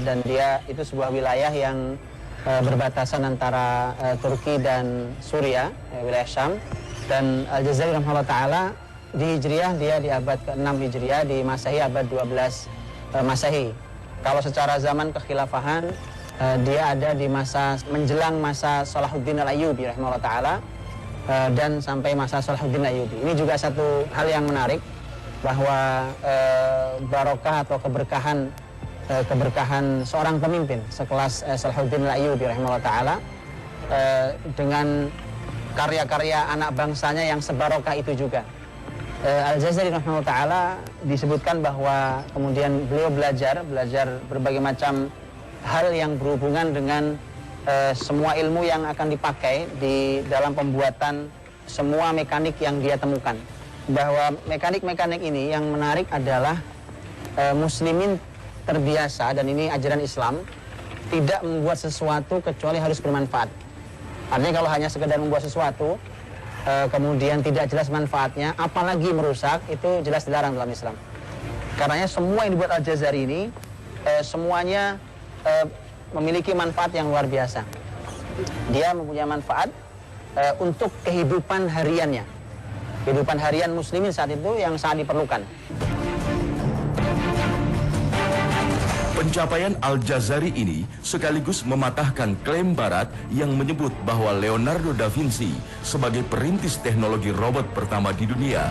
dan dia itu sebuah wilayah yang berbatasan antara Turki dan Suriah, wilayah Syam. Dan Al-Jazari rahimahullah ta'ala di Hijriyah dia di abad ke-6 Hijriyah, di Masehi abad 12 Masehi. Kalau secara zaman kekhilafahan, dia ada di masa menjelang masa Salahuddin Al-Ayyubi rahimahullah ta'ala, dan sampai masa Salahuddin Al-Ayyubi. Ini juga satu hal yang menarik, bahwa barokah atau keberkahan seorang pemimpin sekelas Salahuddin Al-Ayyubi rahimahullah ta'ala, dengan karya-karya anak bangsanya yang sebarokah itu juga. Al-Jazari rahimahullah ta'ala disebutkan bahwa kemudian beliau belajar berbagai macam hal yang berhubungan dengan semua ilmu yang akan dipakai di dalam pembuatan semua mekanik yang dia temukan. Bahwa mekanik-mekanik ini yang menarik adalah muslimin terbiasa, dan ini ajaran Islam, tidak membuat sesuatu kecuali harus bermanfaat. Artinya kalau hanya sekedar membuat sesuatu kemudian tidak jelas manfaatnya, apalagi merusak, itu jelas dilarang dalam Islam. Karenanya semua yang dibuat Al-Jazari ini semuanya memiliki manfaat yang luar biasa. Dia mempunyai manfaat untuk kehidupan hariannya, kehidupan harian muslimin saat itu yang sangat diperlukan. Pencapaian Al-Jazari ini sekaligus mematahkan klaim Barat yang menyebut bahwa Leonardo da Vinci sebagai perintis teknologi robot pertama di dunia.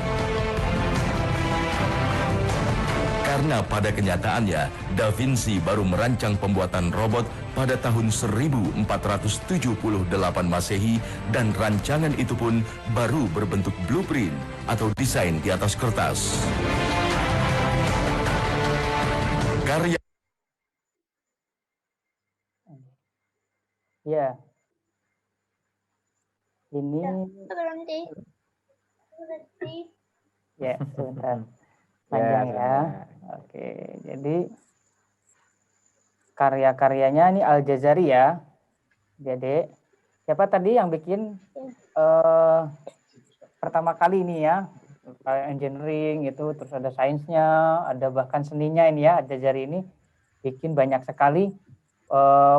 Karena pada kenyataannya, Da Vinci baru merancang pembuatan robot pada tahun 1478 Masehi, dan rancangan itu pun baru berbentuk blueprint atau desain di atas kertas. Karya Ya. Ini Berhenti. ya sebentar. Panjang ya. Oke, jadi karya-karyanya ini Al-Jazari ya. Jadi siapa tadi yang bikin pertama kali ini ya? Engineering itu, terus ada sainsnya, ada bahkan seninya ini ya. Al-Jazari ini bikin banyak sekali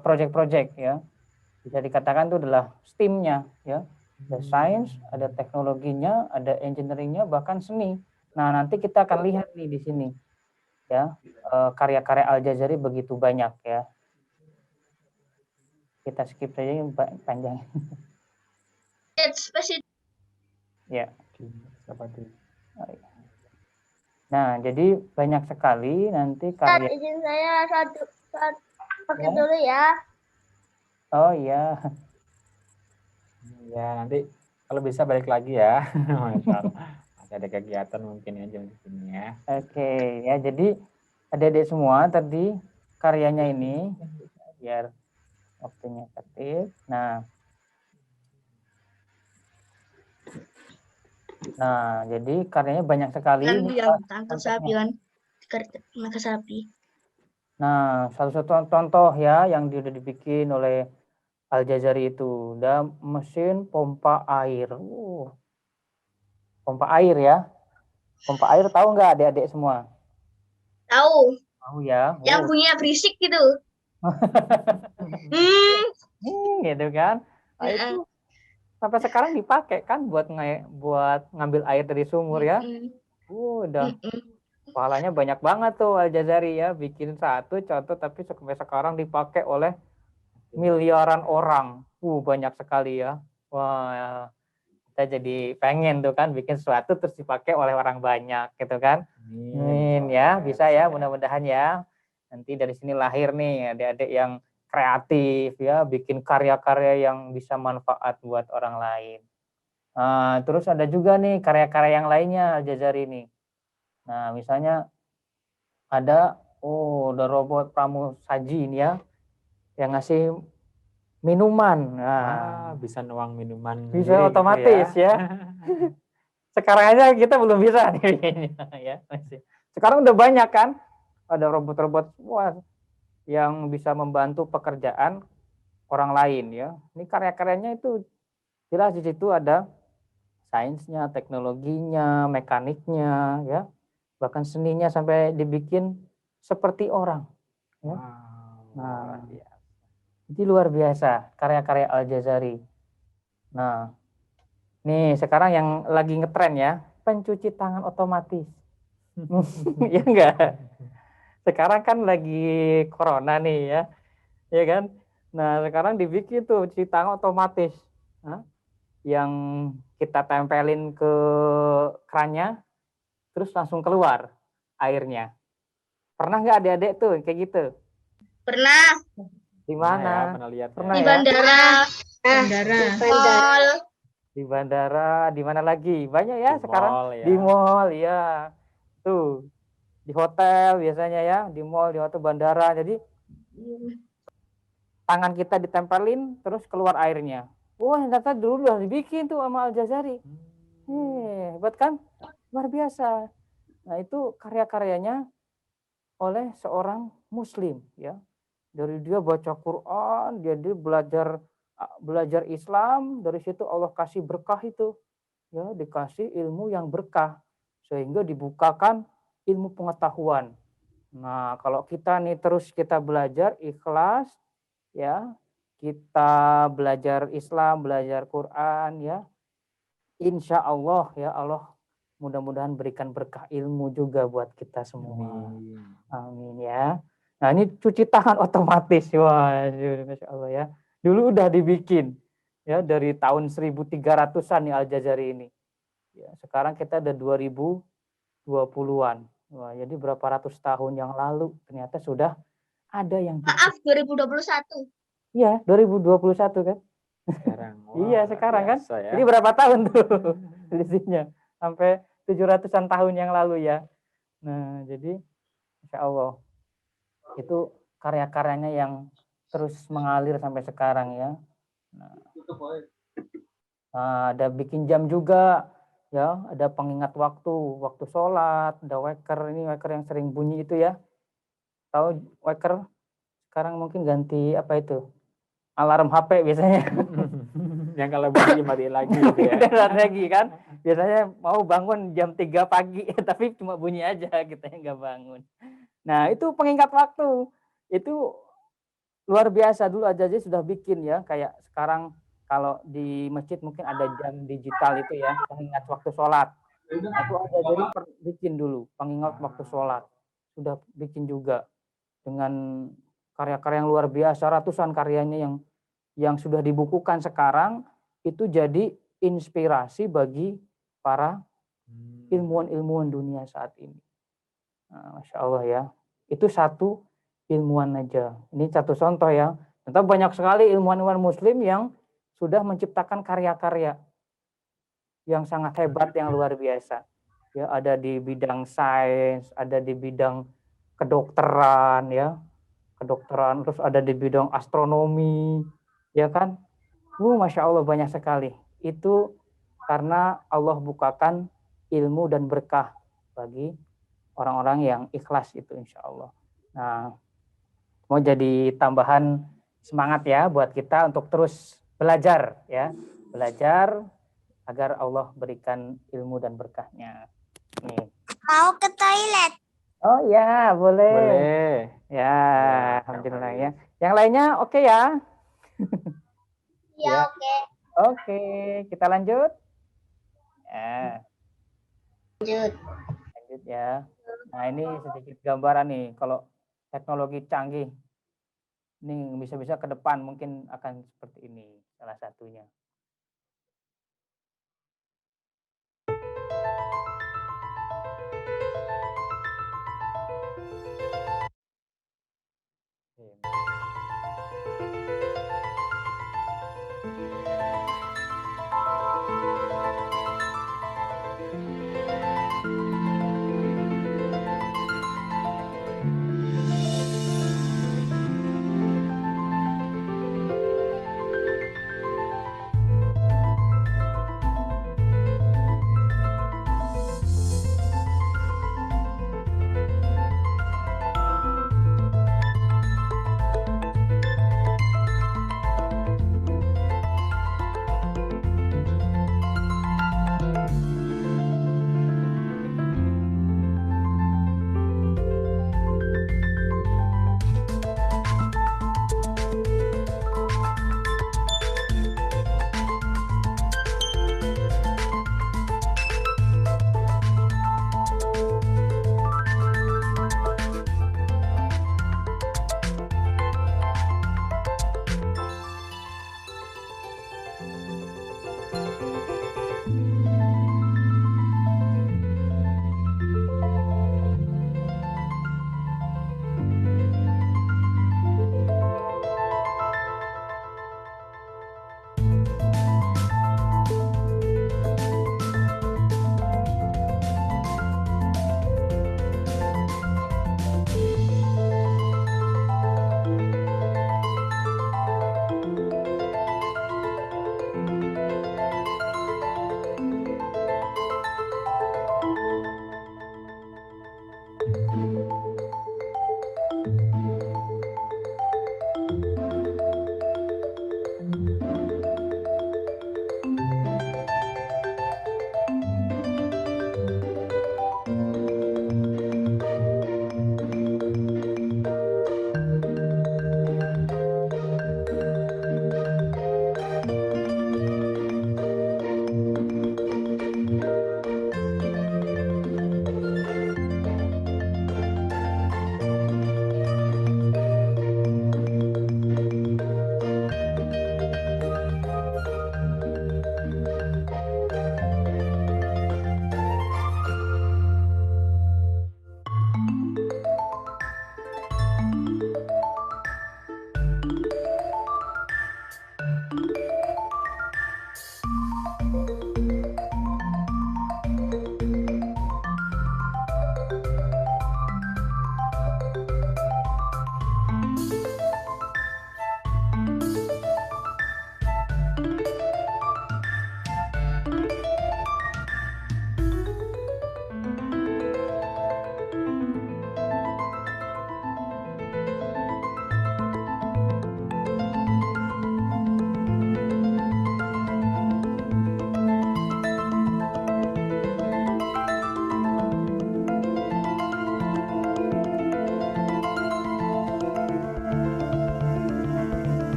project-project ya. Bisa dikatakan itu adalah STEM-nya ya. Ada sains, ada teknologinya, ada engineering-nya, bahkan seni. Nah, nanti kita akan lihat nih di sini ya, karya-karya Al-Jazari begitu banyak ya. Kita skip saja yang panjang. Ya. Nah, jadi banyak sekali nanti karya. Izin saya satu pakai dulu ya. Oh iya. Ya, nanti kalau bisa balik lagi ya. Masih ada kegiatan mungkin ya jam segini ya. Oke, ya jadi adik-adik semua tadi karyanya ini biar waktunya tertib. Nah, jadi karyanya banyak sekali. Kan Ini yang tangkap sapi kan. Tangkap sapi. Nah, salah satu contoh ya yang sudah dibikin oleh Al-Jazari itu, ada mesin pompa air. Pompa air ya. Pompa air tahu nggak adik-adik semua? Tahu. Tahu ya. Yang punya berisik gitu. Gitu kan. Nah, itu sampai sekarang dipakai kan buat ngambil air dari sumur ya. Udah. Pahalanya banyak banget tuh Al-Jazari ya, bikin satu contoh tapi sampai sekarang dipakai oleh miliaran orang. banyak sekali ya. Wah, kita jadi pengen tuh kan bikin sesuatu terus dipakai oleh orang banyak gitu kan. Amin ya, bisa ya, mudah-mudahan ya. Nanti dari sini lahir nih adik-adik yang kreatif ya, bikin karya-karya yang bisa manfaat buat orang lain. Terus ada juga nih karya-karya yang lainnya Al-Jazari ini. Nah, misalnya ada robot pramusaji ini ya, yang ngasih minuman. Nah, Bisa nuang minuman bisa sendiri gitu otomatis ya. Sekarang aja kita belum bisa nih ya. Sekarang udah banyak kan, ada robot-robot yang bisa membantu pekerjaan orang lain ya. Ini karya-karyanya itu jelas di situ ada sainsnya, teknologinya, mekaniknya ya. Bahkan seninya sampai dibikin seperti orang. Ya. Nah, itu luar biasa karya-karya Al-Jazari. Nah, nih sekarang yang lagi ngetren ya, pencuci tangan otomatis. Ya enggak? Sekarang kan lagi corona nih ya. Ya kan? Nah, sekarang dibikin tuh cuci tangan otomatis. Yang kita tempelin ke kerannya terus langsung keluar airnya. Pernah nggak adik-adik tuh kayak gitu? Pernah Di mana? Pernah lihat Pernah di ya? bandara, mall, Di bandara, di mana lagi? Banyak ya Di sekarang. mall, ya. Di mall, ya. Tuh, di hotel biasanya ya, di mall, di hotel, bandara. Jadi tangan kita ditempelin, terus keluar airnya. Wah, ternyata dulu udah dibikin tuh sama Al-Jazari. Hebat kan? Luar biasa. Nah, itu karya-karyanya oleh seorang muslim ya. Dari dia baca Quran, dia belajar Islam, dari situ Allah kasih berkah itu. Ya, dikasih ilmu yang berkah sehingga dibukakan ilmu pengetahuan. Nah, kalau kita nih terus kita belajar ikhlas ya, kita belajar Islam, belajar Quran ya. Insya Allah ya, Allah mudah-mudahan berikan berkah ilmu juga buat kita semua. Amin ya. Nah, ini cuci tangan otomatis. Wah, Masya Allah ya. Dulu udah dibikin ya dari tahun 1300-an nih Al-Jazari ini. Ya, sekarang kita ada 2020-an. Wah, jadi berapa ratus tahun yang lalu ternyata sudah ada yang bikin. maaf 2021. Iya, 2021 kan? Sekarang. Iya, sekarang kan? Ya. Jadi berapa tahun tuh selisihnya? Sampai 700-an tahun yang lalu ya. Nah, jadi Insya Allah itu karya-karyanya yang terus mengalir sampai sekarang ya. Nah, ada bikin jam juga ya, ada pengingat waktu sholat, ada waker, ini waker yang sering bunyi itu ya. Tahu waker? Sekarang mungkin ganti apa itu? Alarm HP biasanya. Yang kalau bunyi matiin lagi gitu ya. lagi kan. Biasanya mau bangun jam 3 pagi tapi cuma bunyi aja, kita nggak bangun. Nah, itu pengingat waktu. Itu luar biasa, dulu Al-Jazari sudah bikin ya, kayak sekarang kalau di masjid mungkin ada jam digital itu ya, pengingat waktu sholat. Nah, itu Al-Jazari bikin dulu pengingat waktu sholat. Sudah bikin juga dengan karya-karya yang luar biasa, ratusan karyanya yang sudah dibukukan sekarang, itu jadi inspirasi bagi para ilmuwan-ilmuwan dunia saat ini. Nah, Masya Allah ya. Itu satu ilmuwan aja. Ini satu contoh ya. Tentu banyak sekali ilmuwan-ilmuwan muslim yang sudah menciptakan karya-karya yang sangat hebat, yang luar biasa. Ya, ada di bidang sains, ada di bidang kedokteran ya. Kedokteran, terus ada di bidang astronomi, ya kan? Masya Allah banyak sekali. Itu karena Allah bukakan ilmu dan berkah bagi orang-orang yang ikhlas itu insya Allah. Nah, mau jadi tambahan semangat ya buat kita untuk terus belajar ya. Belajar agar Allah berikan ilmu dan berkahnya. Nih. Mau ke toilet. Oh ya, boleh. Boleh. Ya, alhamdulillah ya. Yang lainnya oke ya? Ya, oke. Oke, kita lanjut. Ya. Lanjut ya. Nah, ini sedikit gambaran nih, kalau teknologi canggih ini bisa-bisa ke depan mungkin akan seperti ini. salah satunya.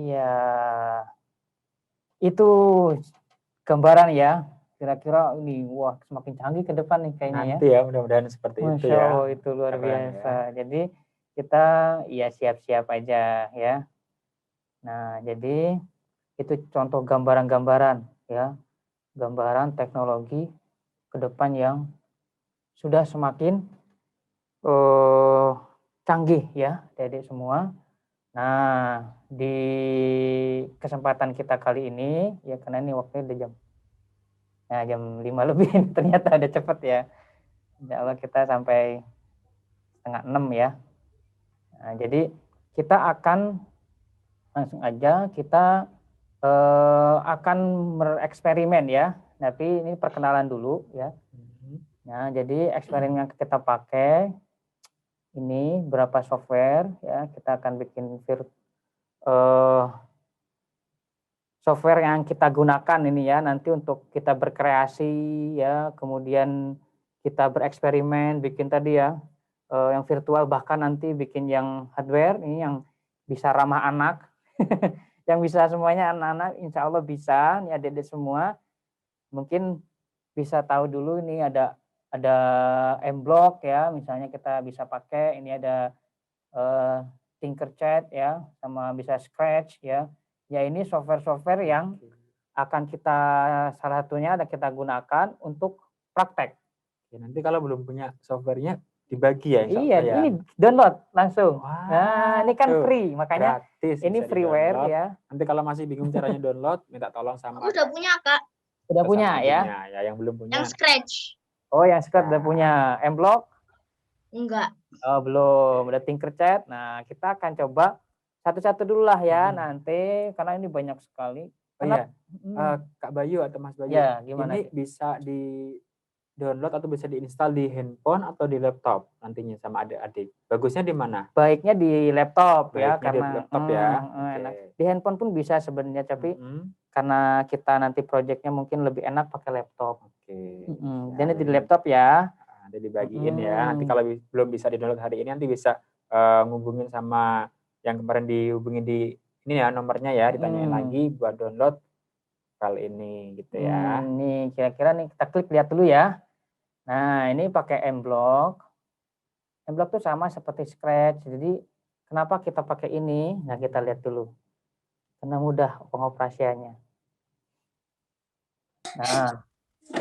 Iya, itu gambaran ya. Kira-kira ini, wah semakin canggih ke depan nih kayaknya ya. Nanti ya, mudah-mudahan seperti itu Masya ya. Allah, itu luar Keren biasa. ya. Jadi kita ya siap-siap aja ya. Nah, jadi itu contoh gambaran-gambaran ya. Gambaran teknologi ke depan yang sudah semakin canggih ya, adik-adik semua. Nah, di kesempatan kita kali ini, ya karena ini waktunya udah jam 5 lebih, ternyata ada cepet ya. Insya Allah kita sampai 5:30 ya. Nah, jadi kita akan langsung aja, kita akan bereksperimen ya. Tapi ini perkenalan dulu ya. Nah, jadi eksperimen yang kita pakai, ini berapa software ya, kita akan bikin software yang kita gunakan ini ya nanti untuk kita berkreasi ya, kemudian kita bereksperimen bikin tadi ya yang virtual, bahkan nanti bikin yang hardware ini yang bisa ramah anak yang bisa semuanya anak-anak, insya Allah bisa nih adik-adik semua. Mungkin bisa tahu dulu ini ada M-Block ya, misalnya kita bisa pakai, ini ada Tinkercad ya, sama bisa Scratch ya. Ya ini software-software yang akan kita, salah satunya ada kita gunakan untuk praktek. Ya, nanti kalau belum punya softwarenya dibagi ya. Iya, ini download langsung. Wah, nah, ini kan free, makanya gratis, ini freeware ya. Nanti kalau masih bingung caranya download, minta tolong sama. Aku udah punya, Kak. Udah punya ya? Ya, yang belum punya. Yang Scratch. Oh, yang Scratch udah punya. M-Block? Enggak. Oh, belum. Udah Tinkercad. Nah, kita akan coba satu-satu dulu lah ya nanti, karena ini banyak sekali. Oh iya, Kak Bayu atau Mas Bayu, ya, gimana ini bisa di download atau bisa diinstal di handphone atau di laptop nantinya sama adik-adik. Bagusnya di mana? Baiknya di laptop ya, Baiknya karena di laptop ya. enak. Di handphone pun bisa sebenarnya, tapi karena kita nanti proyeknya mungkin lebih enak pakai laptop. Dan di laptop ya. Nanti dibagiin ya. Nanti kalau belum bisa di-download hari ini, nanti bisa ngubungin sama yang kemarin dihubungin di ini ya nomornya ya, ditanyain lagi buat download kali ini gitu ya. Nih kira-kira nih kita klik lihat dulu ya. Nah, ini pakai M-Block. M-Block tuh sama seperti Scratch. Jadi kenapa kita pakai ini? Nah, kita lihat dulu. Karena mudah pengoperasiannya. Nah,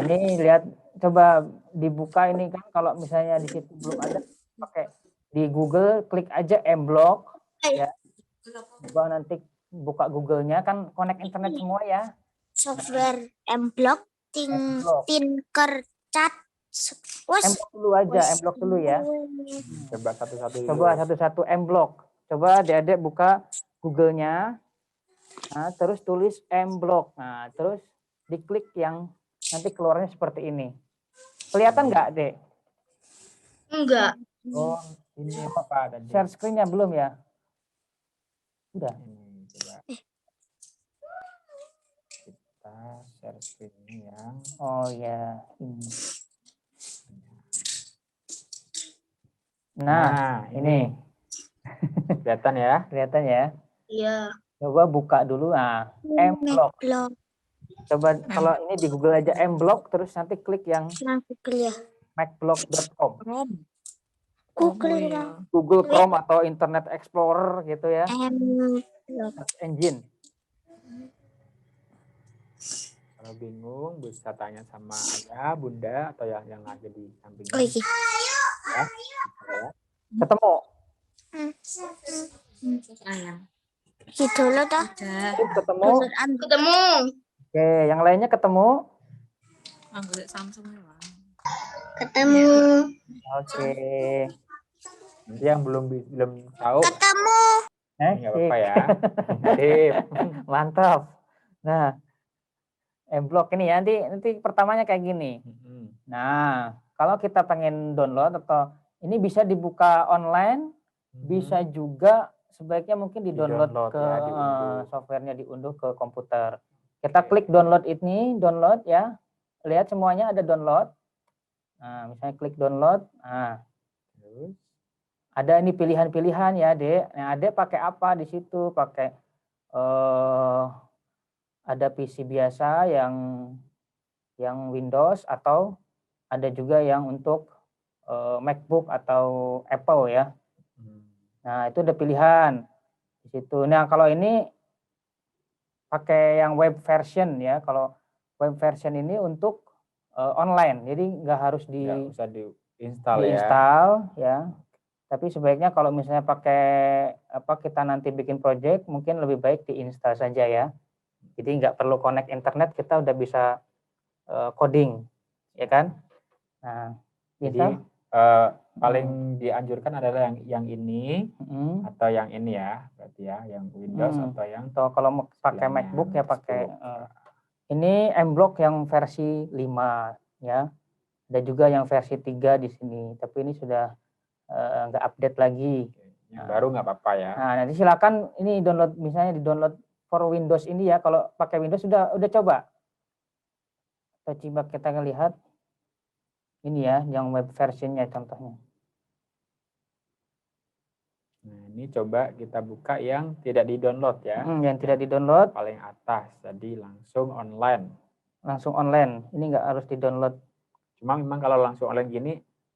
ini lihat, coba dibuka ini kan, kalau misalnya di situ belum ada, pakai di Google, klik aja M-Block ya. Coba nanti buka Google-nya, kan connect internet semua ya. Software M-Block, Tinkercad. M-Block dulu aja, M-Block dulu ya. Coba satu-satu dulu. Coba satu-satu M-Block. Coba adik-adik buka Google-nya. Nah, terus tulis M-Block. Nah, terus diklik yang nanti keluarnya seperti ini. Kelihatan nggak, Dek? Enggak. Oh, ini apa tadi? Share screen-nya belum ya? Udah. Ini coba. Kita share screen yang. Oh ya, ini. Nah, ini. Kelihatan ya? Kelihatan ya? Iya. Coba buka dulu. Nah, M-Block. Coba kalau ini di Google aja M-Block, terus nanti klik yang macblock.com. Google Chrome atau Internet Explorer gitu ya. Engine. Kalau bingung bisa tanya sama ayah, bunda, atau yang ada di sampingnya. Oh, iya. Ya. Ketemu. Gitu loh dah. Ketemu. Ketemu. Oke, yang lainnya ketemu. Ketemu. Oke. Yang belum tahu, Ketemu. nggak apa-apa ya. Sip. Mantap. Nah, M-Block ini ya, nanti pertamanya kayak gini. Nah, kalau kita pengen download atau ini bisa dibuka online, bisa juga sebaiknya mungkin di-download ke ya, softwarenya, diunduh ke komputer. Kita klik download ini, download ya. Lihat semuanya ada download. Nah, misalnya klik download. Nah, ada ini pilihan-pilihan ya, Dek. Nah, Adek pakai apa di situ? Pakai ada PC biasa yang Windows, atau ada juga yang untuk MacBook atau Apple ya. Nah, itu ada pilihan di situ. Nah, kalau ini pakai yang web version ya. Kalau web version ini untuk online, jadi nggak harus Nggak usah diinstal ya. diinstal ya. Tapi sebaiknya kalau misalnya pakai kita nanti bikin project, mungkin lebih baik diinstal saja ya. Jadi nggak perlu connect internet, kita udah bisa coding, ya kan? Nah, Jadi paling dianjurkan adalah yang ini atau yang ini ya, berarti ya, yang Windows atau yang kalau mau pakai istilahnya MacBook ya pakai 10. ini M-Block yang versi 5 ya. Ada juga yang versi 3 di sini, tapi ini sudah nggak update lagi. Yang baru nggak apa-apa ya. Nah, nanti silakan ini download, misalnya di download for Windows ini ya. Kalau pakai Windows udah coba. Kita lihat ini ya, yang web versionnya contohnya. Nah, ini coba kita buka yang tidak di-download ya. Yang tidak di-download. Paling atas, jadi langsung online. Langsung online, ini nggak harus di-download. Cuma memang kalau langsung online gini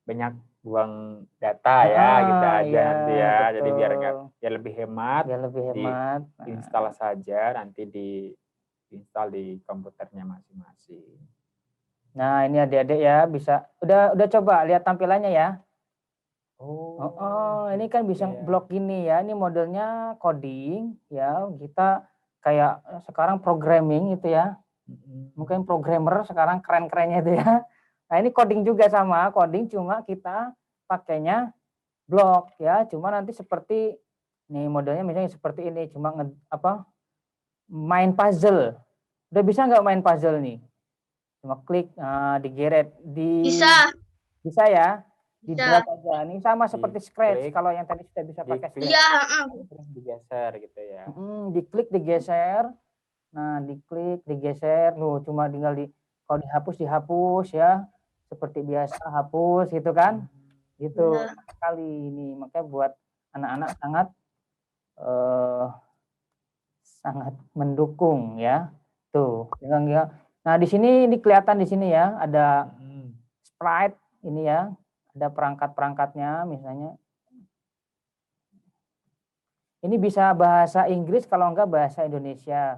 banyak buang data ya, kita aja iya, nanti ya. betul. Jadi biar lebih hemat. Biar lebih hemat. Install saja, nanti diinstal di komputernya masing-masing. Nah, ini adik-adik ya bisa udah coba lihat tampilannya ya. Ini kan bisa blok gini ya. Ini modelnya coding ya. Kita kayak sekarang programming itu ya. Mungkin programmer sekarang keren-kerennya itu ya. Nah, ini coding juga sama, coding cuma kita pakainya blok ya. Cuma nanti seperti nih modelnya misalnya seperti ini, cuma main puzzle. Udah bisa nggak main puzzle nih? Cuma klik, digeret, bisa ya, di drag aja. Ini sama seperti Scratch. Kalau yang tadi sudah bisa pakai Scratch. Iya. Digeser gitu ya. Diklik, digeser. Nah, diklik, digeser. Cuma tinggal kalau dihapus ya. Seperti biasa hapus gitu kan. Gitu sekali ini. Makanya buat anak-anak sangat mendukung ya. Tuh, tinggal. Nah, di sini kelihatan di sini ya, ada sprite ini ya, ada perangkat-perangkatnya misalnya. Ini bisa bahasa Inggris, kalau enggak bahasa Indonesia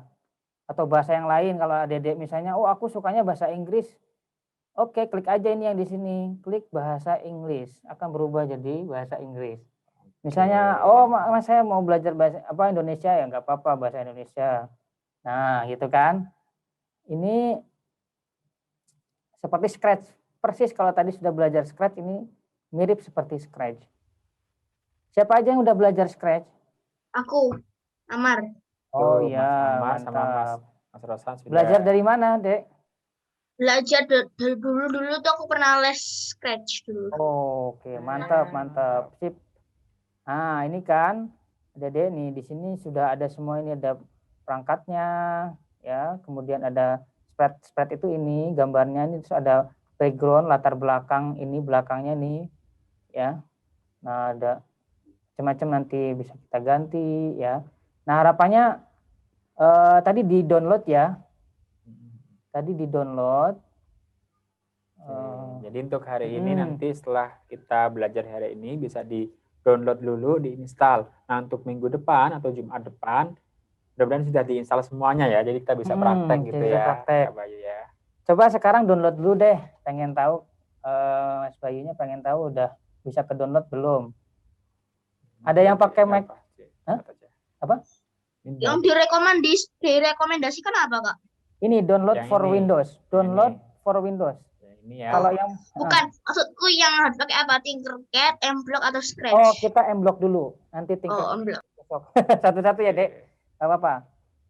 atau bahasa yang lain. Kalau adik-adik misalnya, aku sukanya bahasa Inggris. Oke, klik aja ini yang di sini, klik bahasa Inggris, akan berubah jadi bahasa Inggris. Misalnya, Mas saya mau belajar bahasa Indonesia ya, enggak apa-apa bahasa Indonesia. Nah, gitu kan. Ini seperti Scratch. Persis kalau tadi sudah belajar Scratch, ini mirip seperti Scratch. Siapa aja yang udah belajar Scratch? Aku, Amar. Oh iya, Mas sama Mas Rosan sudah. Belajar dari mana, Dek? Belajar dari dulu tuh aku pernah les Scratch dulu. Oke, mantap. Sip. Nah, ini kan Dek nih, di sini sudah ada semua, ini ada perangkatnya ya, kemudian ada spread itu ini gambarnya, ini terus ada background, latar belakang, ini belakangnya nih ya. Nah, ada macam-macam, nanti bisa kita ganti ya. Nah, harapannya tadi di-download ya. Tadi di-download. Jadi untuk hari ini nanti setelah kita belajar hari ini bisa di-download dulu, diinstal. Nah, untuk minggu depan atau Jumat depan mudah-mudahan sudah diinstal semuanya ya. Jadi kita bisa praktek gitu ya. Praktek. Bayu ya. Coba sekarang download dulu deh. Pengen tahu Mas Bayunya pengen tahu udah bisa ke download belum? Ada yang pakai Mac? Apa? Yang direkomendasikan apa, Kak? Ini download Yang for ini. Windows. Download for Windows. Ini ya. Kalau yang Bukan, maksudku yang harus pakai apa? Tinkercad, M-Block atau Scratch? Oh, kita M-Block dulu. Nanti Tinkercad M-Block. besok. Satu-satu ya, Dek. Gak apa-apa.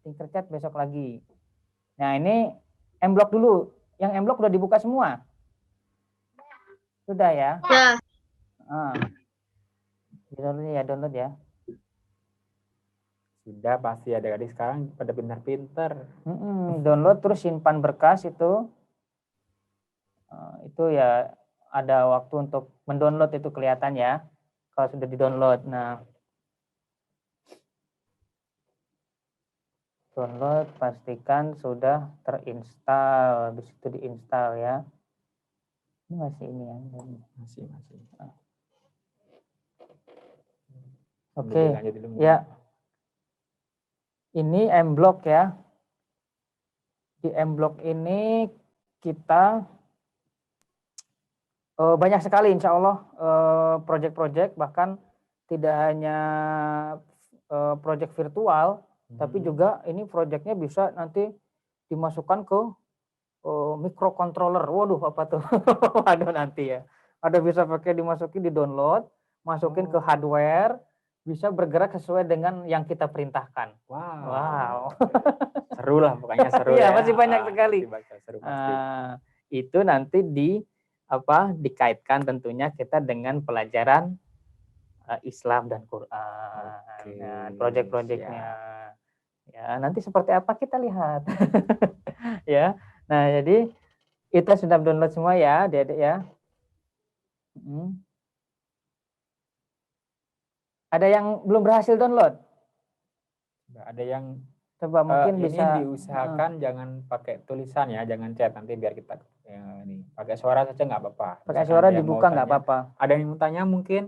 Tinkercad besok lagi. Nah, ini M-Block dulu. Yang M-Block udah dibuka semua? Sudah ya? Ya. Download ya. Sudah, pasti adik-adik sekarang pada pintar-pintar. Download terus simpan berkas itu. Itu ya ada waktu untuk mendownload, itu kelihatan ya. Kalau sudah di-download. Nah, Download, pastikan sudah terinstall. Habis itu diinstal ya. Ini masih ini ya. Masih. Oke, Lanjut dulu. ya. Ini M-Block ya. Di M-Block ini kita banyak sekali insya Allah proyek-proyek, bahkan tidak hanya proyek virtual, tapi juga ini proyeknya bisa nanti dimasukkan ke microcontroller. Waduh, apa tuh? Waduh, nanti ya. Ada bisa pakai dimasukin di download, masukin ke hardware, bisa bergerak sesuai dengan yang kita perintahkan. Wow. Seru lah, pokoknya seru Iya, ya. masih banyak sekali. Seru pasti. Itu nanti dikaitkan tentunya kita dengan pelajaran Islam dan Quran. Oke, Nah, proyek-proyeknya. Ya, nanti seperti apa kita lihat. Ya. Nah, jadi kita sudah download semua ya, Adik-adik ya. Ada yang belum berhasil download? Ada yang Coba mungkin ini bisa diusahakan jangan pakai tulisan ya, jangan chat, nanti biar kita ini pakai suara saja nggak apa-apa. pakai Misalkan suara ada yang mau dibuka nggak tanya. apa-apa. Ada yang mau tanya mungkin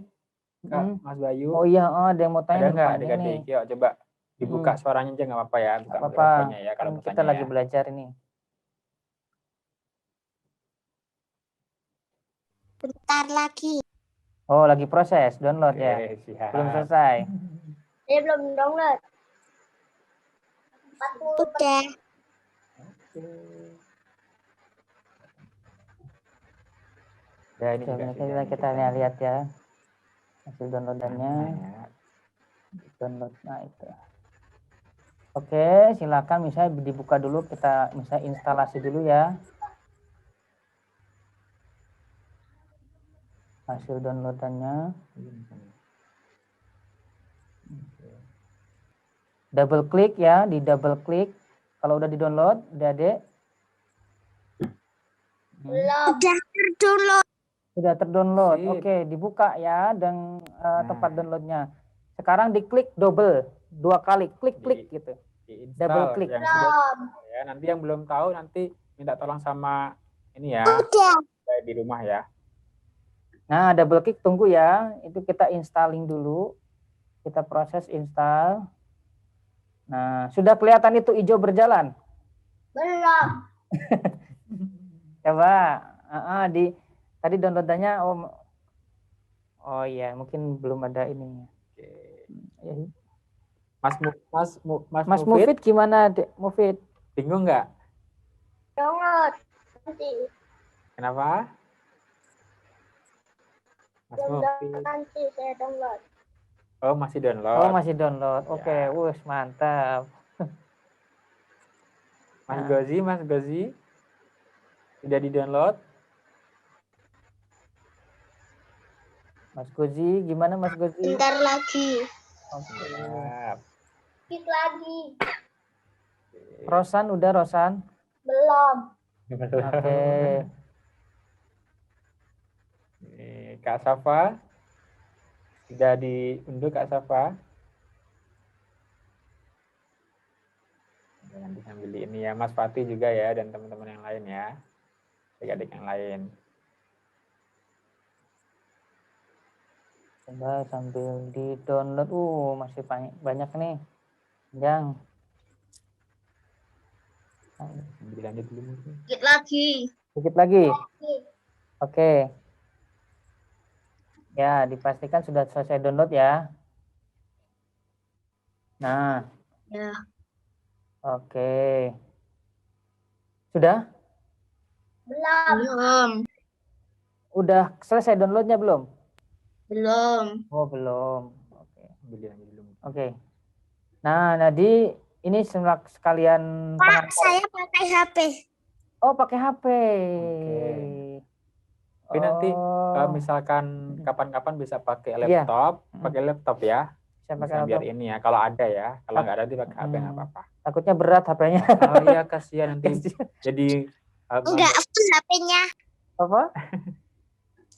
Kak, Mas Bayu? Oh iya, ada yang mau Ada tanya nggak tentang ini. adik-adik? Yuk coba dibuka suaranya aja nggak apa-apa ya, buka Nggak apa-apa. mikrofonnya ya kalau Kan mau kita tanya lagi ya. belajar ini. Bentar lagi. Oh, lagi proses download ya. Oke, siap. Belum selesai. Saya belum download. Udah. Ya, ini Oke, juga nanti sudah kita lihat ya hasil downloadannya. ya. Download, nah itu. Oke, silakan misalnya dibuka dulu, kita misalnya instalasi dulu ya. Hasil downloadannya. Double klik ya, di double klik. Kalau udah di download, adik-adik. Belum. Udah terdownload. Sudah terdownload. Sip. Oke, dibuka ya dan tempat Nah. downloadnya. Sekarang diklik double, 2 kali, klik-klik gitu. Diinstal Double klik. yang sudah ya. Nanti yang belum tahu nanti minta tolong sama ini ya, Udah. di rumah ya. Nah, double klik tunggu ya. Itu kita installing dulu. Kita proses install. Nah, sudah kelihatan itu hijau berjalan. Belum. Coba tadi downloadannya oh iya, mungkin belum ada ininya. Oke. Ya. Mas Mufid gimana, Dek? Mufid? bingung nggak? Download. Nanti. Kenapa? Mas Mufid. Nanti saya download. Oh, masih download. Oh, masih download. Oke, Ya. wus mantap. Mas Gozi, sudah di-download? Mas Gozi, gimana Mas Gozi? Bentar lagi. Oke. Siap. Dikit lagi. Rosan, udah Rosan? Belum. Oke. Ini Kak Safa, sudah diunduh Kak Safa? Nanti sambil di ini ya, Mas Fatih juga ya, dan teman-teman yang lain ya, adik-adik yang lain. Coba sambil di-download. Masih banyak nih. Yang Sambil lanjut dulu mungkin. Dikit lagi. sedikit lagi. Oke. Ya, dipastikan sudah selesai download ya. Nah, Ya. oke. Sudah? Belum. Udah selesai downloadnya belum? Belum. Oh, belum. Oke. Sambil lanjut dulu. Oke. Nah, Nadi, ini sekalian Pak, saya pakai HP. Oh, pakai HP. Tapi nanti Oh, misalkan kapan-kapan bisa pakai Iya. laptop ya. saya pakai Misalnya biar laptop. ini ya, kalau ada ya. Kalau nggak ada nanti pakai HP nggak apa-apa. Takutnya berat HP-nya. Oh iya, kasihan nanti jadi Enggak full HP-nya. Apa?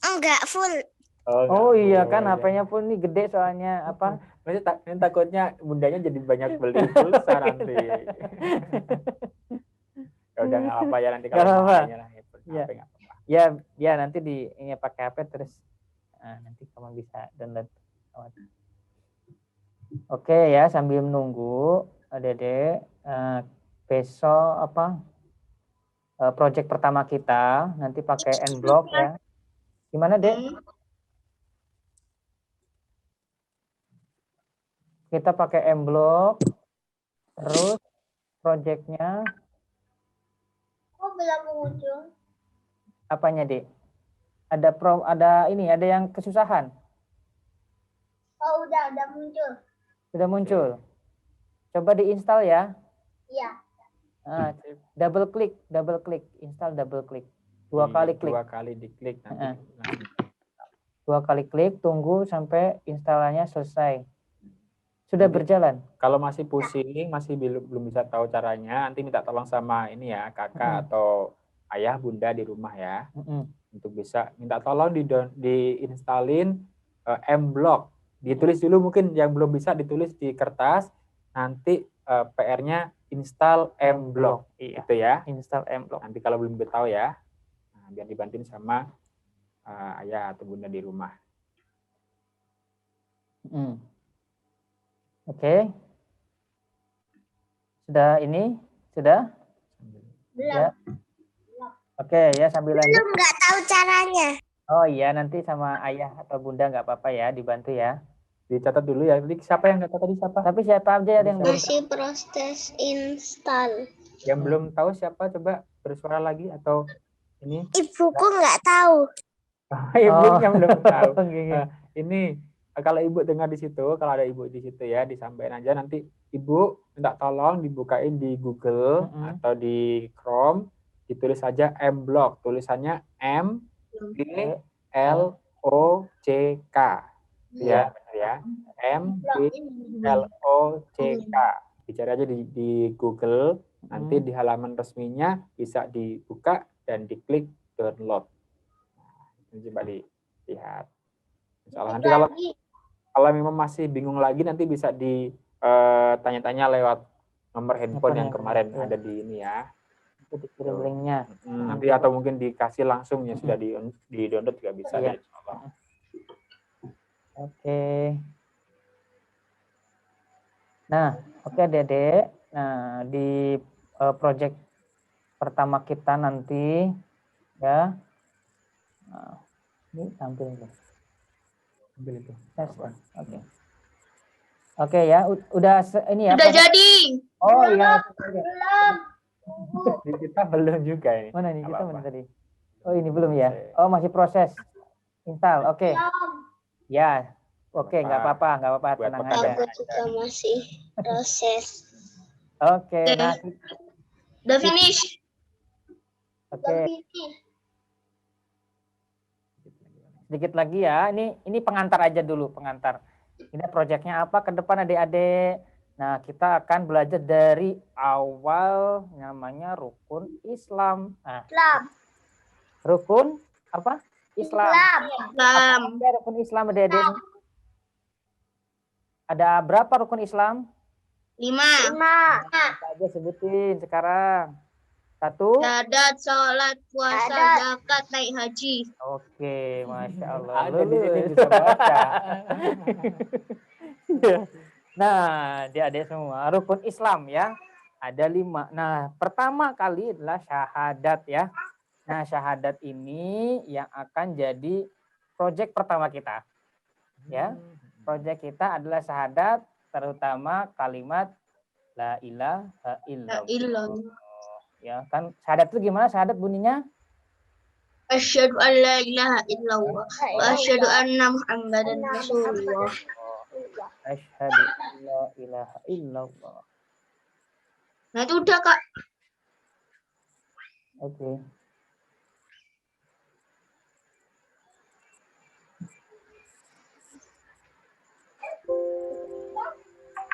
Enggak full. Oh nggak iya kan boleh. HP-nya pun ini gede soalnya apa? Maksudnya ini takutnya bundanya jadi banyak beli pulsa nanti. Ya udah nggak apa ya nanti Nggak kalau mau apa-apa. adanya lah handphone Iya. HP nggak apa-apa. Ya, ya nanti di ini pakai HP terus nanti kamu bisa download. Oke ya, sambil menunggu Dede besok apa project pertama kita nanti pakai N-block ya. Gimana, Dek? Kita pakai M-block terus projectnya Kok belum muncul? apanya, Dek? Ada yang kesusahan. Oh, udah muncul. Sudah muncul. Coba diinstal ya. Iya. Double klik, install double klik. Dua kali klik. Dua kali diklik nanti. Dua kali klik, tunggu sampai instalannya selesai. Sudah berjalan. Kalau masih pusing, masih belum bisa tahu caranya, nanti minta tolong sama ini ya, kakak atau ayah, bunda di rumah ya. Untuk bisa minta tolong diinstalin M-block. Ditulis dulu mungkin yang belum bisa ditulis di kertas, nanti PR-nya install M-block. Iya. Itu ya. Install M-block. Nanti kalau belum tahu ya, biar dibantuin sama ayah atau bunda di rumah. Oke. Sudah ini? Sudah? Belum. Ya. Oke ya, sambil lanjut. Belum nggak tahu caranya. Oh iya, nanti sama ayah atau bunda nggak apa-apa ya, dibantu ya. Dicatat dulu ya. Jadi siapa yang data tadi siapa? Tapi siapa aja yang belum? Masih proses install. Yang belum tahu siapa, coba bersuara lagi atau ini? Ibuku nggak tahu. Ibunya belum tahu. Oke. Ini kalau ibu dengar di situ, kalau ada ibu di situ ya, disampaikan aja nanti ibu minta tolong dibukain di Google atau di Chrome, ditulis saja M-block, tulisannya M-B-L-O-C-K. Ya, benar ya. M-B-L-O-C-K. Dicari aja di Google, nanti di halaman resminya bisa dibuka dan diklik download. Nah, ini coba dilihat. Insyaallah nanti kalau memang masih bingung lagi nanti bisa ditanya-tanya lewat nomor handphone yang kemarin ada di ini ya. Dikirim linknya. Nanti atau mungkin dikasih langsung ya sudah di download juga bisa ya. Insyaallah. Oke. Nah, oke Dede. Nah, di project pertama kita nanti ya. Nah, ini tampil tuh. Itu. Oke. Oke ya, udah ini ya. Udah jadi. Oh iya. Di kita belum juga ini. Mana nih kita mana tadi? Oh ini belum ya. Oh masih proses install. Oke. Ya. Oke, nggak apa-apa, tenang aja. Aku juga masih proses. Oke, nah. Udah finish. Oke. Sedikit lagi ya. Ini pengantar aja dulu, pengantar. Ini proyeknya apa ke depan adik-adik. Nah, kita akan belajar dari awal namanya rukun Islam. Nah, rukun apa? Islam. Ada rukun Islam adik-adik. Ada berapa rukun Islam? 5. Kita aja sebutin sekarang. 1. Syahadat, sholat, puasa, zakat, naik haji. Oke, Masya Allah. Ada di sini bisa baca. Nah, adik-adik semua, rukun Islam ya. Ada 5. Nah, pertama kali adalah syahadat ya. Nah, syahadat ini yang akan jadi proyek pertama kita. Ya. Proyek kita adalah syahadat, terutama kalimat la ilaha illallah. Ya, kan syahadat itu gimana syahadat bunyinya? Asyhadu an la ilaha illallah wa asyhadu anna Muhammadan Rasulullah. Asyhadu an la ilaha illallah. Nah, itu udah, Kak. Oke.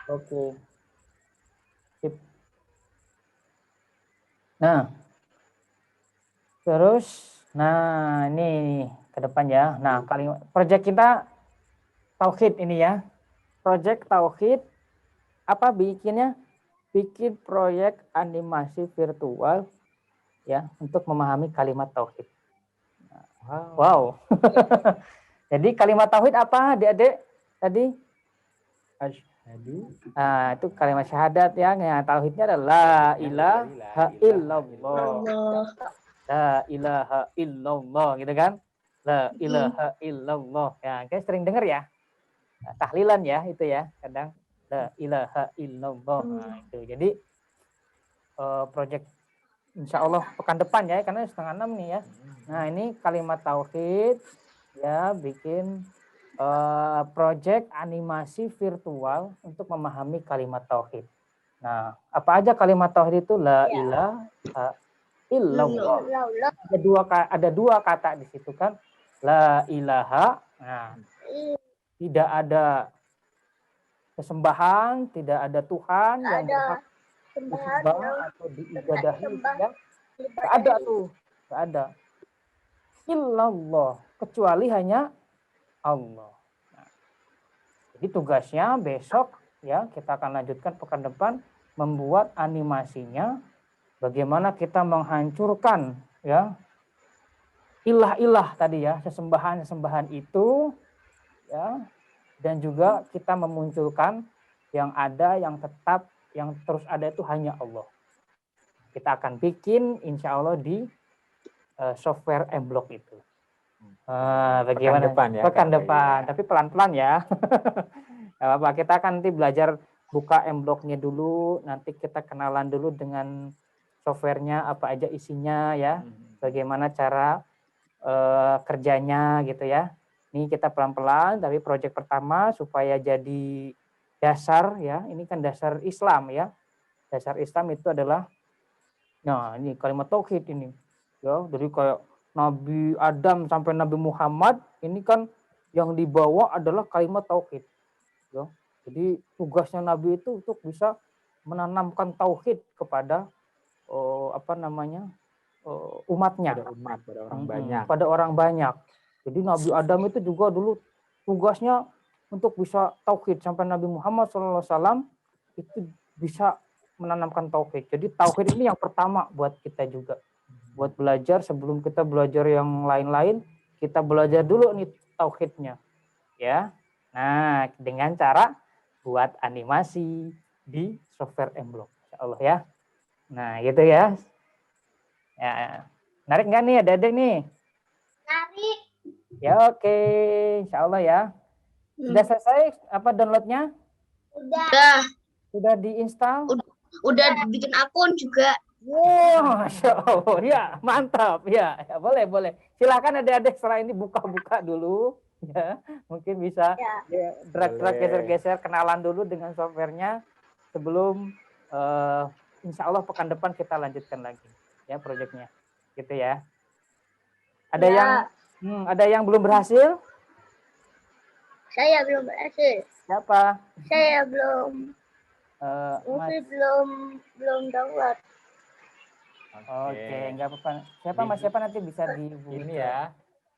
Oke. Sip. Nah, terus, nah ini ke depan ya. Nah, kalimat proyek kita tauhid ini ya. Proyek tauhid apa bikinnya? Bikin proyek animasi virtual ya untuk memahami kalimat tauhid. Wow. Jadi kalimat tauhid apa, Adik-adik? Tadi Asyhadu. nah, itu kalimat syahadat ya. Nah, tauhidnya adalah la ilaha illallah. Allah. La ilaha illallah gitu kan? La ilaha illallah. Ya, kayak sering dengar ya. Nah, tahlilan ya itu ya, kadang la ilaha illallah. Nah, itu. Jadi proyek insya Allah pekan depan ya, karena 5:30 nih ya. Nah, ini kalimat tauhid ya, bikin proyek animasi virtual untuk memahami kalimat tauhid. Nah, apa aja kalimat tauhid itu? La ilaha illallah. Ada dua kata di situ kan. La ilaha. Nah, tidak ada kesembahan, tidak ada Tuhan yang berhak disembah atau diibadahi ya. Tidak ada tuh, tidak ada. Illallah, kecuali hanya Allah. Nah, jadi tugasnya besok ya, kita akan lanjutkan pekan depan membuat animasinya bagaimana kita menghancurkan ya ilah-ilah tadi ya, sesembahan-sesembahan itu ya, dan juga kita memunculkan yang ada, yang tetap, yang terus ada itu hanya Allah. Kita akan bikin insya Allah di software M-Block itu. Bagaimana? Pekan depan ya. Pekan depan, tapi pelan-pelan ya. Gak apa-apa, kita akan nanti belajar buka M-Block-nya dulu, nanti kita kenalan dulu dengan softwarenya, apa aja isinya ya, bagaimana cara kerjanya gitu ya. Ini kita pelan-pelan, tapi proyek pertama supaya jadi dasar ya, ini kan dasar Islam ya. Dasar Islam itu adalah, nah ini kalimat tauhid ini. Ya, dari kayak Nabi Adam sampai Nabi Muhammad, ini kan yang dibawa adalah kalimat tauhid. Ya. Jadi tugasnya Nabi itu untuk bisa menanamkan tauhid kepada umatnya. Pada orang banyak. Jadi Nabi Adam itu juga dulu tugasnya untuk bisa tauhid, sampai Nabi Muhammad SAW itu bisa menanamkan tauhid. Jadi tauhid ini yang pertama buat kita juga. Buat belajar, sebelum kita belajar yang lain-lain, kita belajar dulu nih tauhidnya. Ya. Nah, dengan cara buat animasi di software M-Block. Insyaallah ya. Nah, gitu ya. Ya. Menarik nggak nih, adik-adik nih? Tarik. Ya, oke. Insyaallah ya. Sudah selesai apa downloadnya? Udah. Sudah diinstal? Udah bikin akun juga. Wow, Masya Allah. Ya, mantap. Ya, boleh. Silakan adik-adik setelah ini buka-buka dulu. Ya, mungkin bisa drag-drag, geser-geser, kenalan dulu dengan softwarenya sebelum insya Allah pekan depan kita lanjutkan lagi ya proyeknya. Gitu ya. Ada yang belum berhasil? Saya belum berhasil. Siapa? Saya belum. Mas. belum download. Oke, enggak apa-apa. Siapa nanti bisa dihubungi Ini ya.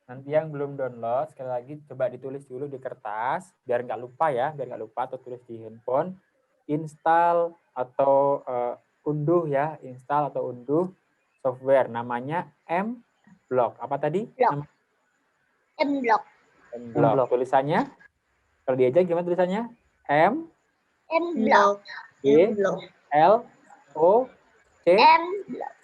Nanti yang belum download, sekali lagi coba ditulis dulu di kertas, biar nggak lupa ya, atau tulis di handphone. Install atau unduh ya, install atau unduh software namanya M-Block. Apa tadi? M-Block. M-Block. Tulisannya, kalau diajak gimana tulisannya? M-Block. M-L-O-C M-Block.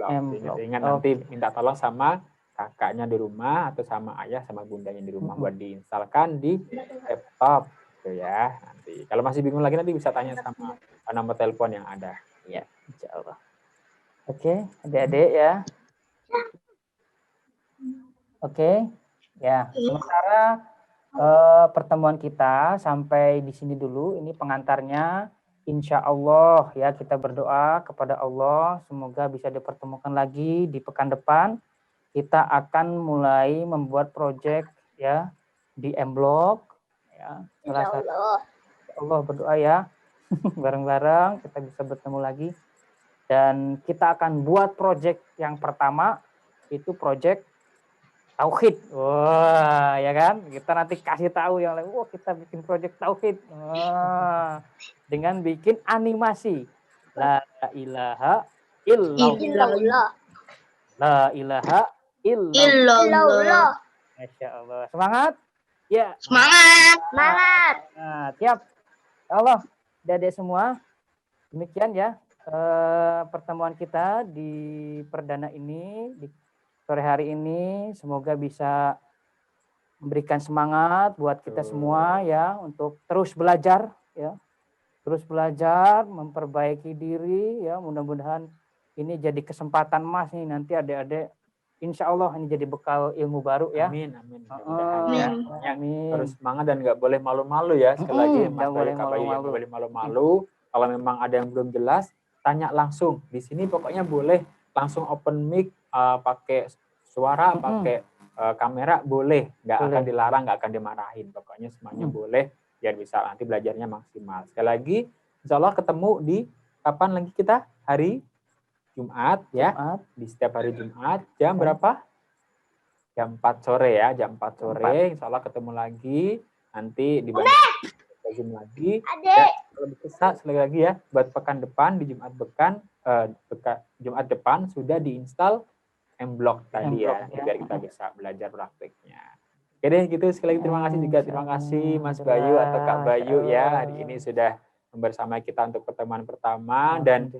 M-Block. Ingat nanti minta tolong sama kakaknya di rumah atau sama ayah sama bundanya di rumah buat diinstalkan di laptop gitu ya. Nanti kalau masih bingung lagi nanti bisa tanya sama nomor telepon yang ada. Ya, insyaallah. Oke, adik-adik ya. Oke, ya. Sementara pertemuan kita sampai di sini dulu. Ini pengantarnya. Insya Allah ya, kita berdoa kepada Allah semoga bisa dipertemukan lagi di pekan depan. Kita akan mulai membuat proyek ya di M-Block ya. Allah berdoa ya bareng-bareng kita bisa bertemu lagi, dan kita akan buat proyek yang pertama itu proyek tauhid. Wah, ya kan? Kita nanti kasih tahu yang lain. Wah, kita bikin proyek tauhid. Wah, dengan bikin animasi. La ilaha illallah. Illallah. La ilaha illallah. Illallah. Masya Allah. Semangat? Ya. Semangat. Semangat. Nah, tiap. Ya Allah, adik semua. Demikian ya pertemuan kita di perdana ini, di sore hari ini. Semoga bisa memberikan semangat buat kita semua ya untuk terus belajar ya. Terus belajar, memperbaiki diri ya. Mudah-mudahan ini jadi kesempatan emas nih nanti adik-adik. Insya Allah ini jadi bekal ilmu baru ya. Amin, amin. Amin. Amin. Harus semangat dan nggak boleh malu-malu ya. Sekali lagi Mas Nggak boleh Bayu, Kak Bayu, malu-malu. nggak boleh malu-malu. Kalau memang ada yang belum jelas, tanya langsung. Di sini pokoknya boleh langsung open mic, pakai suara, pakai kamera, boleh. Nggak akan dilarang, nggak akan dimarahin. Pokoknya semuanya boleh, biar bisa nanti belajarnya maksimal. Sekali lagi, insya Allah ketemu di kapan lagi kita? Hari Jumat ya. Di setiap hari Jumat. Jam berapa? Jam 4 sore ya. Jam 4 sore. Insya Allah ketemu lagi. Nanti di Zoom lagi. Adik. Kalau bisa sekali lagi ya. Buat pekan depan, di Jumat Jumat depan sudah diinstal M-Block tadi ya. Biar kita bisa belajar prakteknya. Oke deh gitu. Sekali lagi terima kasih juga. Terima kasih Mas Bayu atau Kak Bayu ya. Hari ini sudah bersama kita untuk pertemuan pertama dan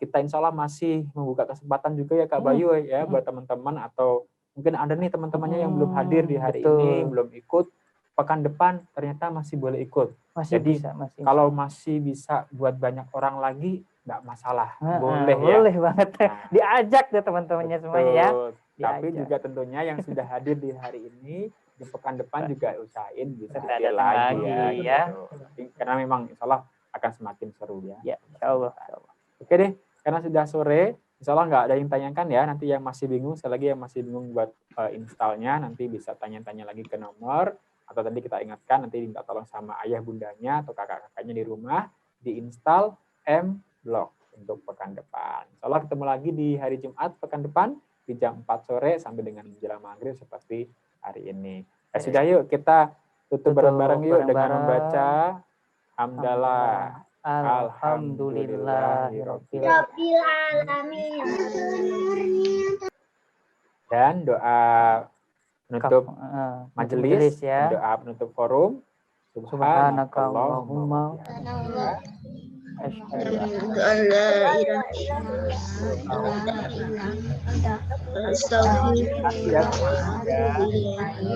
kita insya Allah masih membuka kesempatan juga ya Kak Bayu ya buat teman-teman atau mungkin ada nih teman-temannya yang belum hadir di hari ini, belum ikut, pekan depan ternyata masih boleh ikut. Jadi kalau masih bisa buat banyak orang lagi nggak masalah, boleh ya. Boleh banget. Diajak deh teman-temannya semuanya ya. Tapi juga tentunya yang sudah hadir di hari ini di pekan depan juga usahain bisa Ada hadir lagi ya. Gitu. Karena memang insya Allah akan semakin seru ya. Ya, insya Allah. Oke deh, karena sudah sore, insya Allah nggak ada yang tanyakan ya. Nanti yang masih bingung, sekali lagi yang masih bingung buat installnya, nanti bisa tanya-tanya lagi ke nomor. Atau tadi kita ingatkan, nanti minta tolong sama ayah bundanya atau kakak-kakaknya di rumah, diinstal M-Block untuk pekan depan. Insya Allah ketemu lagi di hari Jumat pekan depan, di jam 4 sore sampai dengan menjelang maghrib seperti hari ini. Sudah yuk kita tutup bareng-bareng yuk dengan membaca hamdalah. Alhamdulillahirabbil alamin. Dan doa penutup majelis ya. Doa penutup forum. Subhanakallahumma Asyhadu an la ilaha illallah.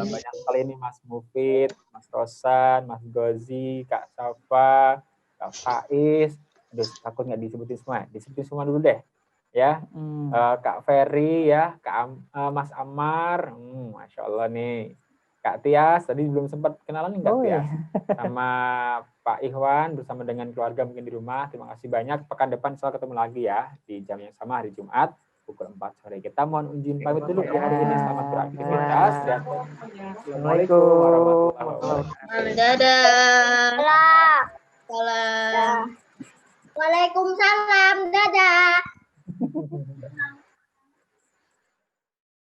Banyak sekali ini Mas Mufid, Mas Rosan, Mas Gozi, Kak Safa, Kak Faiz. Aduh, takut nggak disebutin semua. Disebutin semua dulu deh. Ya, Kak Ferry ya, Mas Ammar, Masya Allah nih. Kak Tias, tadi belum sempat kenalan nih Kak Tias. Sama Pak Ikhwan bersama dengan keluarga mungkin di rumah. Terima kasih banyak. Pekan depan selalu ketemu lagi ya di jam yang sama hari Jumat pukul 4 sore. Kita mohon izin pamit dulu ya hari ini. Selamat beraktivitas dan Assalamualaikum warahmatullahi wabarakatuh. Dadah. Salam. Waalaikumsalam. Dadah.